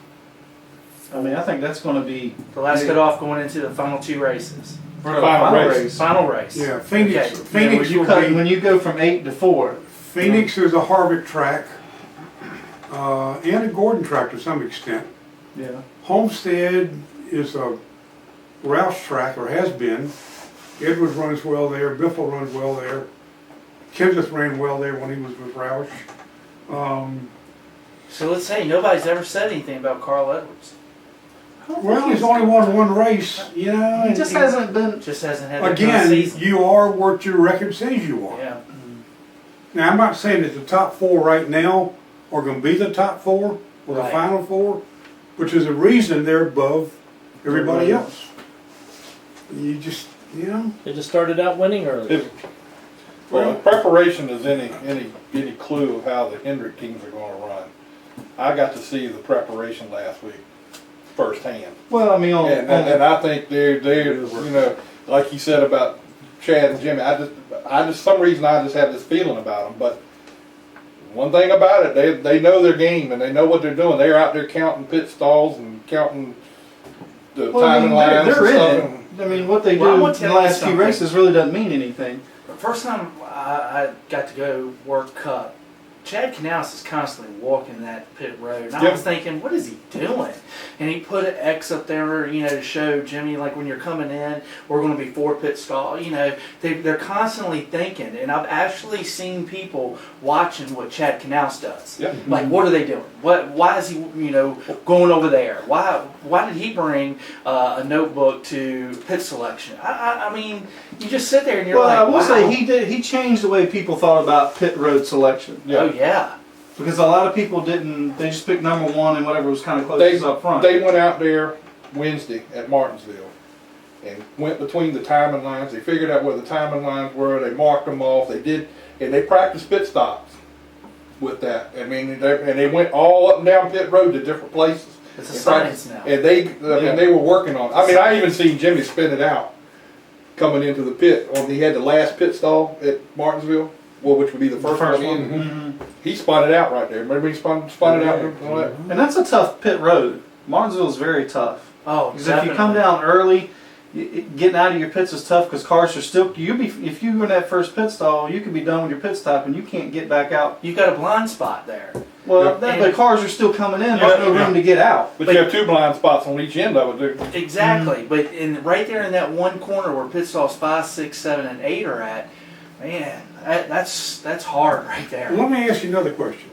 I mean, I think that's going to be The last cutoff going into the final 2 races. for the Final race. Final race. Yeah, Phoenix, Okay. Phoenix When you, will be, when you go from 8 to 4. Phoenix is a Harvick track, and a Gordon track to some extent. Yeah. Homestead is a Roush track, or has been. Edwards runs well there, Biffle runs well there. Kenseth ran well there when he was with Roush. So let's say nobody's ever said anything about Carl Edwards. Well, he's only won one race, you know. He and just hasn't been. Just hasn't had that kind of Again, season. you are what your record says you are. Yeah. Now, I'm not saying that the top 4 right now are going to be the top 4 or the Right. final 4, which is a reason they're above everybody else. You just, you know. They just started out winning early. Well, if preparation is any clue of how the Hendrick teams are going to run, I got to see the preparation last week firsthand. Well, I mean, And I think they're you know, like you said about Chad and Jimmy, I just some reason I just have this feeling about them. But one thing about it, they know their game and they know what they're doing. They're out there counting pit stalls and counting the timing lines. they're and in stuff. it. I mean, what they Well, I'm do gonna in the tell you last few something. races really doesn't mean anything. The first time I got to go work Cup, Chad Knaus is constantly walking that pit road. And I Yep. was thinking, what is he doing? And he put an X up there, you know, to show Jimmy, like, when you're coming in, we're going to be 4 pit stall. You know, they're constantly thinking. And I've actually seen people watching what Chad Knaus does. Yep. Like, what are they doing? Why is he, you know, going over there? Why did he bring a notebook to pit selection? I mean, you just sit there and you're Well, like, I will wow. say he changed the way people thought about pit road selection. Oh, yeah. Because a lot of people didn't. They just picked number 1 and whatever was kind of closest up front. They went out there Wednesday at Martinsville and went between the timing lines. They figured out where the timing lines were. They marked them off. They did, and they practiced pit stops with that. I mean, they went all up and down pit road to different places. It's a And science practiced- now. And they were working on it. I mean, I even seen Jimmy spin it out coming into the pit. He had the last pit stall at Martinsville, well, which would be the first one in. Mhm. He spun it out right there. Remember he spun it out? And that's a tough pit road. Martinsville is very tough. Oh, Because if you come down early, getting out of your pits is tough because cars are still. If you go in that first pit stall, you could be done with your pit stop and you can't get back out. You've got a blind spot there. Well, Yeah. the cars are still coming in. There's no room to get out. But you have 2 blind spots on each end of it. Exactly. But right there in that one corner where pit stalls 5, 6, 7, and 8 are at, man, that's hard right there. Let me ask you another question.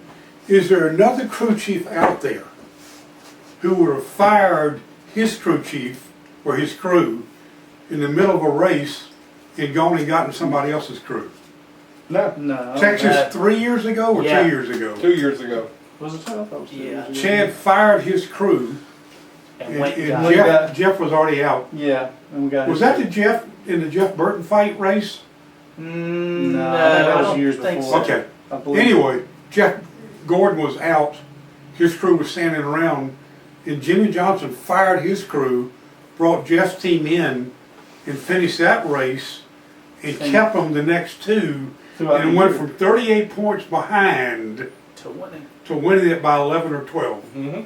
Is there another crew chief out there who would have fired his crew chief or his crew in the middle of a race and gone and gotten somebody else's crew? No. No. Texas 3 years ago or Yeah. 2 years ago? 2 years ago. Was it 12? That was 2 Yeah. years ago. Chad fired his crew And and, went and and got Jeff was already out. Yeah, and we got. Was that the Jeff in the Jeff Burton fight race? No, I that was don't years think before. so. Okay. I believe. Anyway, Jeff Gordon was out. His crew was standing around, and Jimmy Johnson fired his crew, brought Jeff's team in, and finished that race, and kept them the next 2, Throughout and the went year. from 38 points behind to winning. to winning it by 11 or 12. Mm-hmm.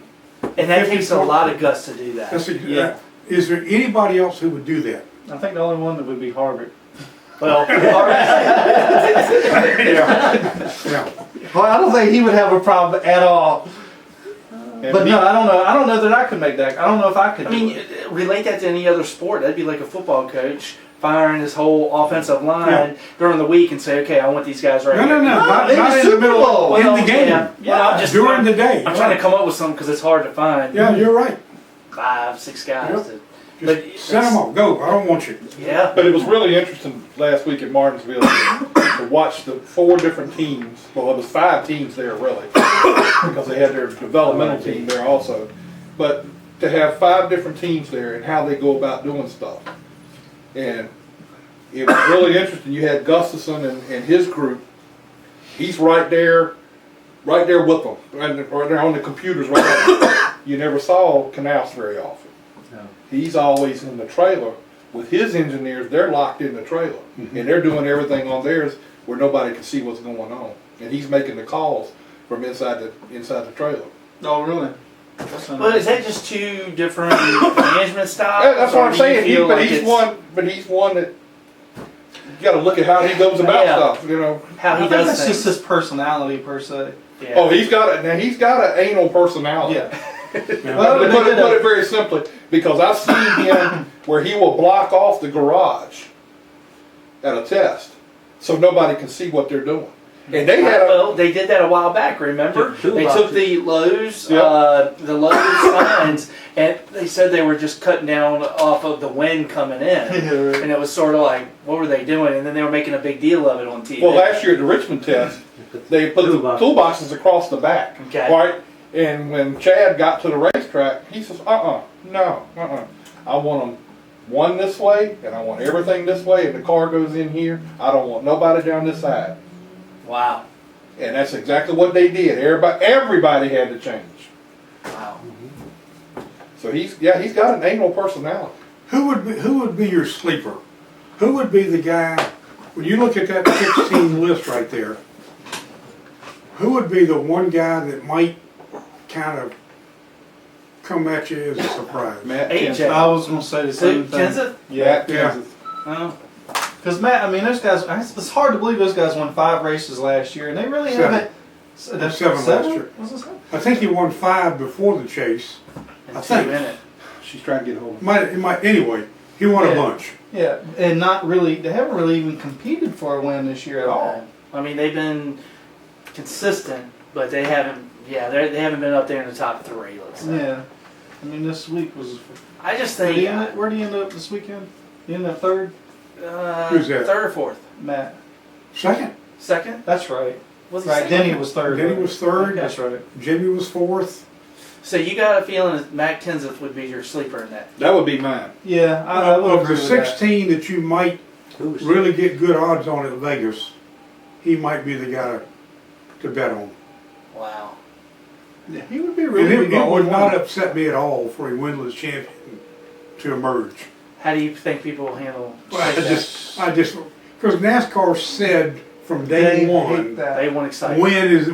And that takes a lot of guts to do that. That's Yeah. Is there anybody else who would do that? I think the only one that would be Harvick. Well, Yeah. Well, I don't think he would have a problem at all. But no, I don't know. I don't know that I could make that. I don't know if I could. I mean, relate that to any other sport. That'd be like a football coach firing his whole offensive line during the week and say, okay, I want these guys right No, here. not in the in the Super middle, Bowl. in the game. Yeah, I'm just During the day. I'm trying to come up with something because it's hard to find Yeah, you're right. 5, 6 guys. Yep. To, Just send them off. Go. I don't want you. yeah. But it was really interesting last week at Martinsville to watch the 4 different teams. Well, it was 5 teams there really, because they had their developmental team there also. But to have 5 different teams there and how they go about doing stuff. And it was really interesting. You had Gustafson and his group. He's right there with them, and they're on the computers right now. You never saw Knaus very often. No. He's always in the trailer with his engineers. They're locked in the trailer, and they're doing everything on theirs where nobody can see what's going on. And he's making the calls from inside the trailer. Oh, really? Well, is that just two different management styles? That's what or I'm do you saying. feel like He's it's one that you got to look at how he goes about Yeah. stuff. You know. how I he think does that's things? just his personality per se. Yeah. Oh, he's got an anal personality. Yeah. Well, to put it very simply, because I've seen him where he will block off the garage at a test, so nobody can see what they're doing. And they had Well, they did that a while back. Remember? They took the Lowe's, signs, and they said they were just cutting down off of the wind coming in, and it was sort of like, what were they doing? And then they were making a big deal of it on TV. well, last year at the Richmond test, they put the toolboxes across the back, Okay. right? And when Chad got to the racetrack, he says, I want them one this way, and I want everything this way, and the car goes in here. I don't want nobody down this side. Wow. And that's exactly what they did. Everybody had to change. Wow. So he's got an anal personality. Who would be your sleeper? Who would be the guy, when you look at that 16 list right there, who would be the one guy that might kind of come at you as a surprise? Matt AJ. Kenseth. I was going to say the same thing. Kenseth? Matt Yeah. Kenseth. Oh. Because Matt, I mean, those guys. It's hard to believe those guys won 5 races last year, and they really Seven. haven't. That's 7 last year. Was it 7? I think he won 5 before the chase. And I 2 think. in it. She's trying to get hold of him. It might anyway. He won Yeah. a bunch. Yeah, and not really. They haven't really even competed for a win this year at all. I mean, they've been consistent, but they haven't. Yeah, they haven't been up there in the top 3. Let's say. Yeah, I mean, this week was. I just Where think. do you end up this weekend? You end up 3rd, Who's that? 3rd or 4th? Matt. Second. 2nd? That's right. Was he Right, second? Denny was 3rd. Denny was 3rd. That's right. Jimmy was 4th. So you got a feeling that Matt Kenseth would be your sleeper in that? That would be mine. Yeah, I would Of agree the with that. 16 that you might really get good odds on at Vegas, he might be the guy to bet on. Wow. Yeah, he would be And really it good. would not upset me at all for a winless champion to emerge. How do you think people will handle I that? just, because NASCAR said from day They hate one, that. They want excitement.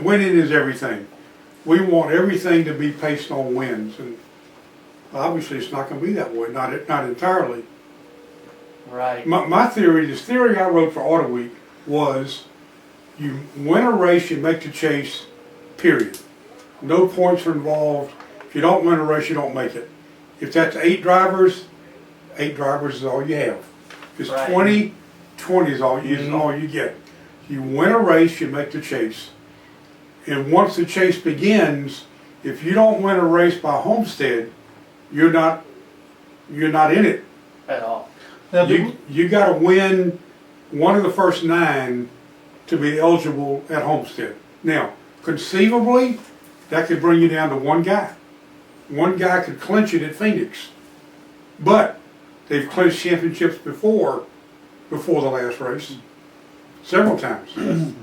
winning is everything. We want everything to be based on wins, and obviously it's not going to be that way. Not entirely. Right. My theory, this theory I wrote for Autoweek was, you win a race, you make the chase. Period. No points are involved. If you don't win a race, you don't make it. If that's 8 drivers is all you have. If it's Right. 20 is all you get. You win a race, you make the chase. And once the chase begins, if you don't win a race by Homestead, you're not in it. At all. Now, You got to win one of the first 9 to be eligible at Homestead. Now, conceivably, that could bring you down to one guy. One guy could clinch it at Phoenix. But they've clinched championships before the last race. Several times.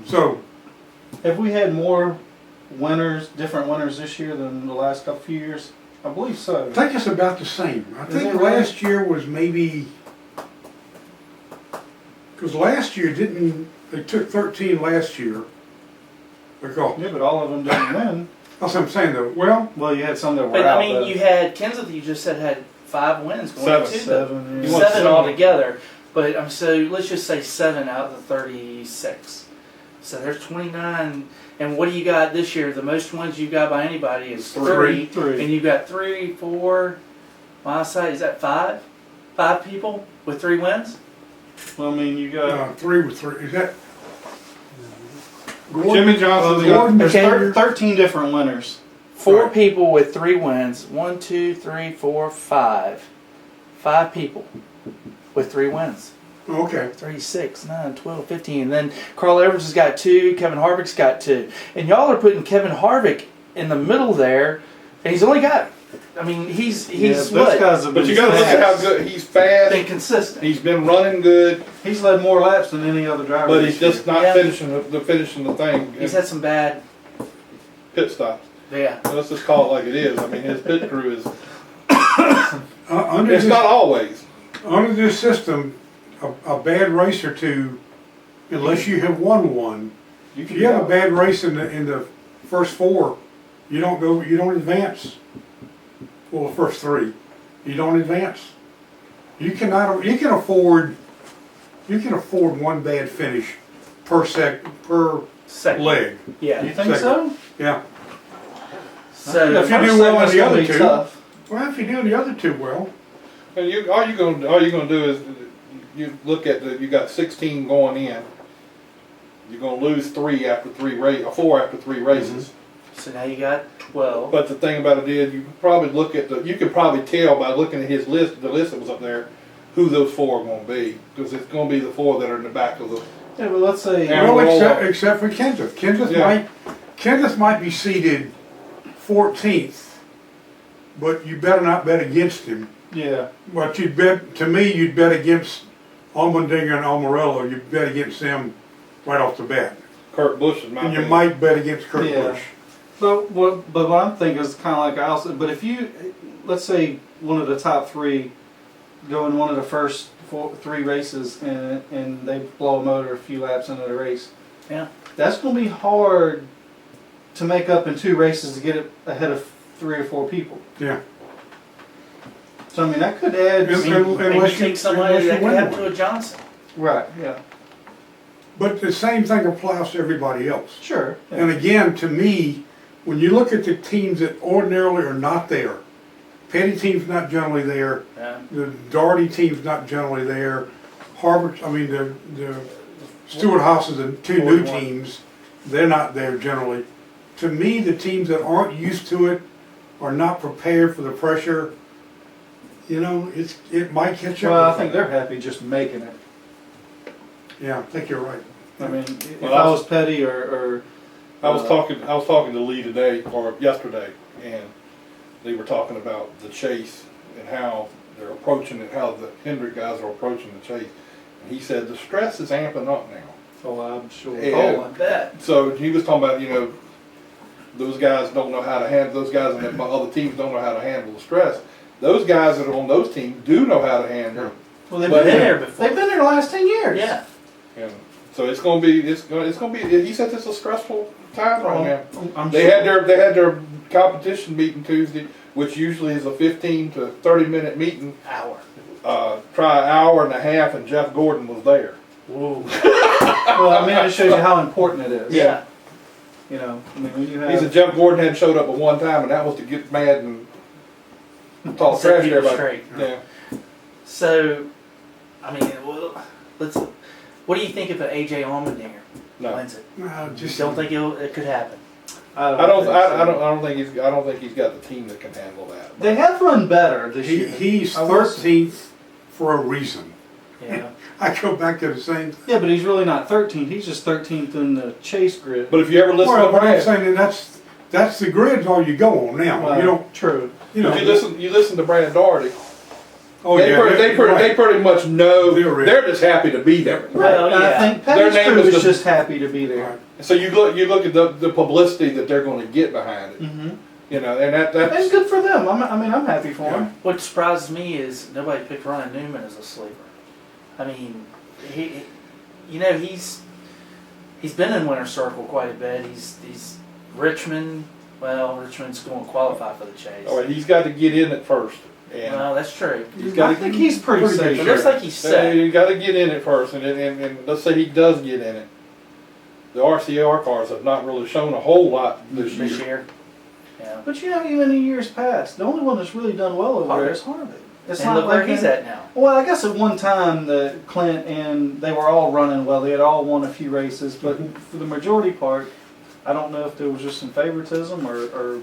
So, have we had more winners, different winners this year than the last couple few years? I believe so. I think it's about the same. I Is think it really? last year was maybe, because last year they took 13 last year. Because, Yeah, but all of them didn't win. that's what I'm saying though. Well, Well, you had some that were But out. I mean, though. you had Kenseth. You just said had 5 wins going Seven. into the 7. You Yeah. want 7 seven. altogether. But so let's just say 7 out of the 36. So there's 29. And what do you got this year? The most wins you got by anybody is 3. Three. And you got 3, 4. My side is that 5? 5 people with 3 wins. Well, I mean, you got. 3 with 3. Is that Jimmy Johnson's got Gordon? There's Okay. 13 different winners. 4 Right. people with 3 wins. 1, 2, 3, 4, 5. 5 people with 3 wins. Okay. 3, 6, 9, 12, 15. And then Carl Edwards has got 2. Kevin Harvick's got 2. And y'all are putting Kevin Harvick in the middle there. And he's only got, I mean, he's those what? guys have But been you got to look at how fast. good he's fast. Been consistent. He's been running good, He's led more laps than any other driver. but this he's just year. not Yeah. finishing the thing. He's had some bad. Pit stops. Yeah. Let's just call it like it is. I mean, his pit crew is. Under It's this, not always. under this system, a bad race or two, unless you have won one, if you have a bad race in the first four, you don't advance. Well, the first three, you don't advance. You can afford one bad finish per Second. leg. Yeah. You think so? Yeah. So If you First do well in segment's the gonna other be two, tough. well, if you do the other two well, And all you're gonna do is you look at you got 16 going in. You're gonna lose 4 after 3 races. so now you got 12. But the thing about it is, you could probably you could probably tell by looking at his list, the list that was up there, who those 4 are going to be, because it's going to be the 4 that are in the back of the. Yeah, but let's say. Yeah. well, except for Kenseth. Yeah. Kenseth might be seated 14th, but you better not bet against him. Yeah. But you'd bet against Allmendinger and Almirola. You'd bet against them right off the bat. Kurt Busch is my. And you opinion. might bet against Kurt Yeah. Busch. But what I'm thinking is kind of like I also. But if you, let's say one of the top 3 go in one of the first 3 races and they blow a motor a few laps into the race. Yeah. That's going to be hard to make up in 2 races to get it ahead of 3 or 4 people. Yeah. So I mean that could add. And- And you unless take somebody unless you that could win happen one. to a Johnson. Right. Yeah. But the same thing applies to everybody else. Sure. Yeah. And again, to me, when you look at the teams that ordinarily are not there, Petty team's not generally there. Yeah. The Doherty team's not generally there. The Stewart Houses and 2 new 41. teams, they're not there generally. To me, the teams that aren't used to it, are not prepared for the pressure, it might catch up. Well, I with think them. they're happy just making it. Yeah, I think you're right. I mean, if Well, I was Petty or I was talking to Lee today or yesterday, and they were talking about the chase and how they're approaching it, how the Hendrick guys are approaching the chase. And he said the stress is amping up now. oh, I'm sure. And Oh, I bet. so he was talking about, those guys don't know how to handle, those guys on the other teams don't know how to handle the stress. Those guys that are on those teams do know how to handle it. Well, they've But been been there there before. They've been there the last 10 years. Yeah. And so it's going to be, he said it's a stressful time right now. I'm They sure. had their competition meeting Tuesday, which usually is a 15 to 30 minute meeting. Hour. Try an hour and a half, and Jeff Gordon was there. Whoa. Well, I mean, it shows you how important it is. Yeah. You know, I mean, when you He said have. Jeff Gordon hadn't showed up but one time, and that was to get mad and talk Set trash to people everybody. straight. Yeah. So, I mean, what do you think of an AJ Allmendinger No. wins it? No, Just don't think it could happen. I don't think he's got the team that can handle that. They have run better this year. He's I will 13th for a reason. Yeah. I go back to the same. Yeah, but he's really not 13th. He's just 13th in the chase grid. But if you ever listen Well, to but I'm Brad, saying that's the grid's all you go on now. Well, You don't, true. you know. if you listen to Brad Doherty, Oh they, yeah, they right. pretty much know They're they're just happy to be there. Well, And I yeah. think Their Petty's name crew is is the- just happy to be there. Right. So you look at the publicity that they're going to get behind it. Mm-hmm. And that's It's good for them. I'm happy for Yeah. them. What surprises me is nobody picked Ryan Newman as a sleeper. I mean, he's been in Winter Circle quite a bit. He's Richmond. Well, Richmond's going to qualify for the chase. all right. He's got to get in it first, and Well, that's true. he's got I to. think he's pretty safe. It looks like he's set. You got to get in it first, and let's say he does get in it. The RCR cars have not really shown a whole lot this This year. year. Yeah. But even in years past, the only one that's really done well over there is Harvick. It's And not look where like he's at now. Well, I guess at one time the Clint and they were all running well. They had all won a few races, but for the majority part, I don't know if there was just some favoritism or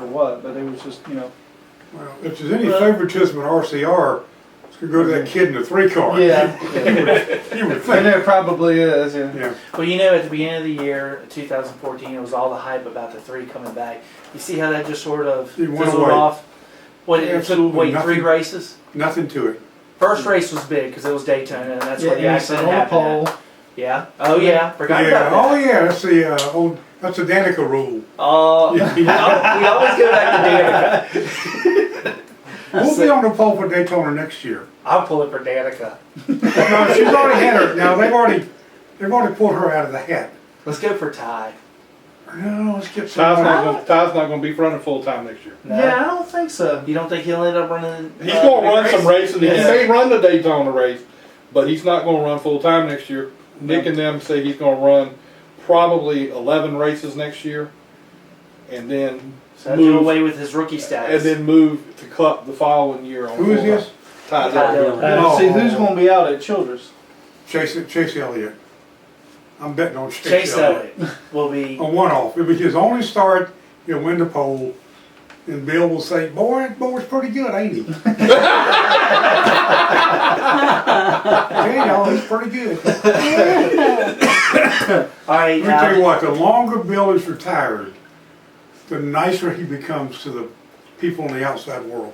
what. But it was just Well, if there's any favoritism in RCR, it's going to go to that kid in the 3-car. yeah. You would And think. there probably is. Yeah. Yeah. Well, at the beginning of the year, 2014, it was all the hype about the 3 coming back. You see how that just sort of It went fizzled away. off? What, it took, wait, 3 races? Nothing to it. First race was big because it was Daytona, and that's where the Yeah, accident on the happened. pole. Yeah. Oh yeah. Forgot Yeah. about Oh that. yeah. That's the Danica rule. Oh, we always go back to Danica. We'll be on the pole for Daytona next year. I'll pull it for Danica. No, she's already had her. Now they've already pulled her out of the hat. Let's go for Ty. No, let's get Ty's some. not going to be running full time next year. No? Yeah, I don't think so. You don't think he'll end up running? He's going to run big some race? races. He may run the Daytona race, but he's not going to run full time next year. Nick and them say he's going to run probably 11 races next year, and then So do away with his rookie status. and then move to Cup the following year. On Who is full this? time. Ty Ty Dillon. Dillon. See who's going to be out at Childress. Chase Elliott. I'm betting on Chase Elliott will be. A one-off. It'll be his only start. He'll win the pole, and Bill will say, "Boy, that boy's pretty good, ain't he?" Hey, y'all, he's pretty good. All right. Let me tell you what. The longer Bill is retired, the nicer he becomes to the people in the outside world.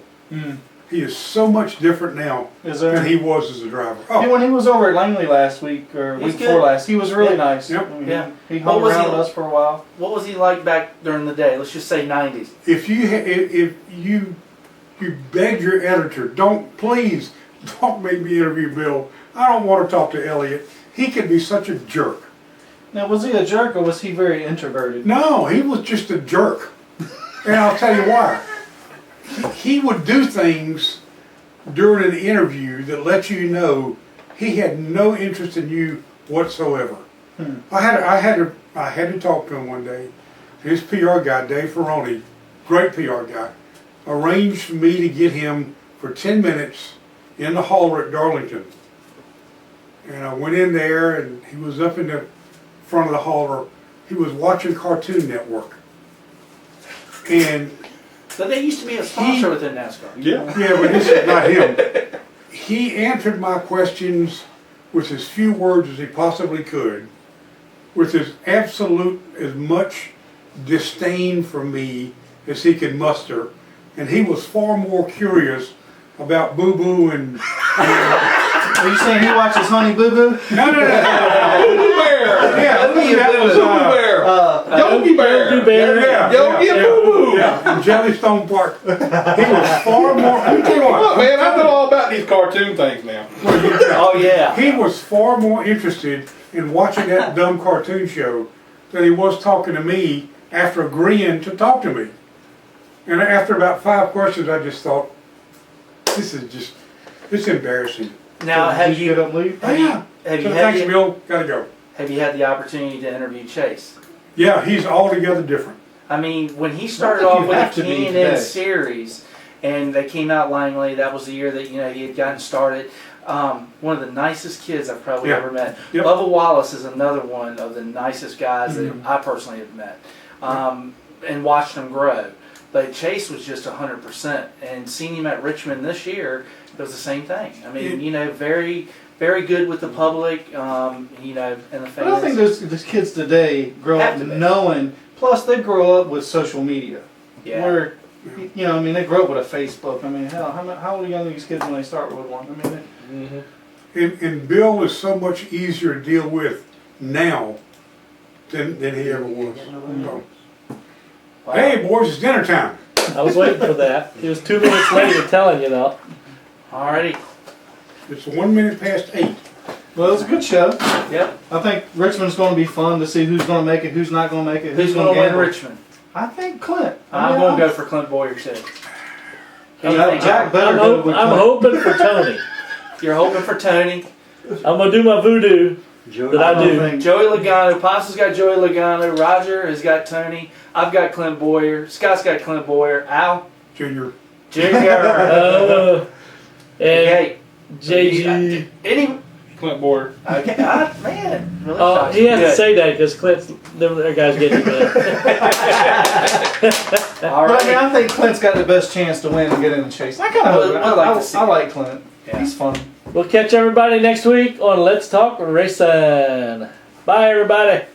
He is so much different now Is there? than he was as a driver. Yeah, Oh, when he was over at Langley last week or He's week before good. last, he was really Yeah. nice. Yep. I mean, Yeah. He What hung was around he- with us for a while. What was he like back during the day? Let's just say 90s. if you begged your editor, don't make me interview Bill. I don't want to talk to Elliot. He could be such a jerk. Now, was he a jerk or was he very introverted? No, he was just a jerk. And I'll tell you why. He would do things during an interview that let you know he had no interest in you whatsoever. I had to talk to him one day. His PR guy, Dave Ferroni, great PR guy, arranged for me to get him for 10 minutes in the hauler at Darlington. And I went in there and he was up in the front of the hauler. He was watching Cartoon Network. And But they used to be a sponsor within NASCAR. Yeah. yeah, but this is not him. He answered my questions with as few words as he possibly could, with as much disdain for me as he could muster, and he was far more curious about Boo Boo and Are you saying he watches Honey Boo Boo? no. Boo Bear. Yeah, that was Boo Bear. Yogi Bear. Yogi Bear. yeah, Yogi and Boo Boo. yeah, in Jellystone Park. He was far more. Let me tell you Look, what. man, I know all about these cartoon things now. Oh yeah. He was far more interested in watching that dumb cartoon show than he was talking to me after agreeing to talk to me. And after about 5 questions, I just thought, it's embarrassing. Now Did have you you get up and leave? Oh, yeah. have you So had thanks, the, Bill. Gotta go. have you had the opportunity to interview Chase? Yeah, he's altogether different. I mean, when he started think off you with have the to be K&N today. series, and they came out Langley, that was the year that he had gotten started. One of the nicest kids I've probably Yeah. ever met. Yep. Bubba Wallace is another one of the nicest guys that I personally have met, and watched him grow. But Chase was just 100%, and seeing him at Richmond this year, it was the same thing. I mean, very, very good with the public, and the fans. But I think those kids today grow Have up to be. knowing, plus they grow up with social media. Yeah. Where, I mean, they grow up with a Facebook. I mean, hell, how old are young these kids when they start with one? I mean, And Bill is so much easier to deal with now than he ever was. So, Wow. hey, boys, it's dinner time. I was waiting for that. He was 2 minutes late at telling you though. Alrighty. It's 1 minute past 8. well, it's a good show. Yep. I think Richmond's going to be fun to see who's going to make it, who's not going to make it, Who's going going to win gamble. Richmond? I think Clint. I'm going to go for Clint Boyer too. Jack better go with I'm Clint. hoping for Tony. You're hoping for Tony. I'm gonna do my voodoo that I don't do. think- Joey Logano. Pasa's got Joey Logano. Roger has got Tony. I've got Clint Boyer. Scott's got Clint Boyer. Al. Junior. Junior. And Okay. JG. Any. Clint Boyer. Okay. Man. Really Oh, shocked. he has to Good. say that because Clint's their guys getting it. All But I mean, right. I think Clint's got the best chance to win and get in the chase. I kind of I'd like to see I it. like Clint. Yeah. He's fun. We'll catch everybody next week on Let's Talk Racing. Bye, everybody.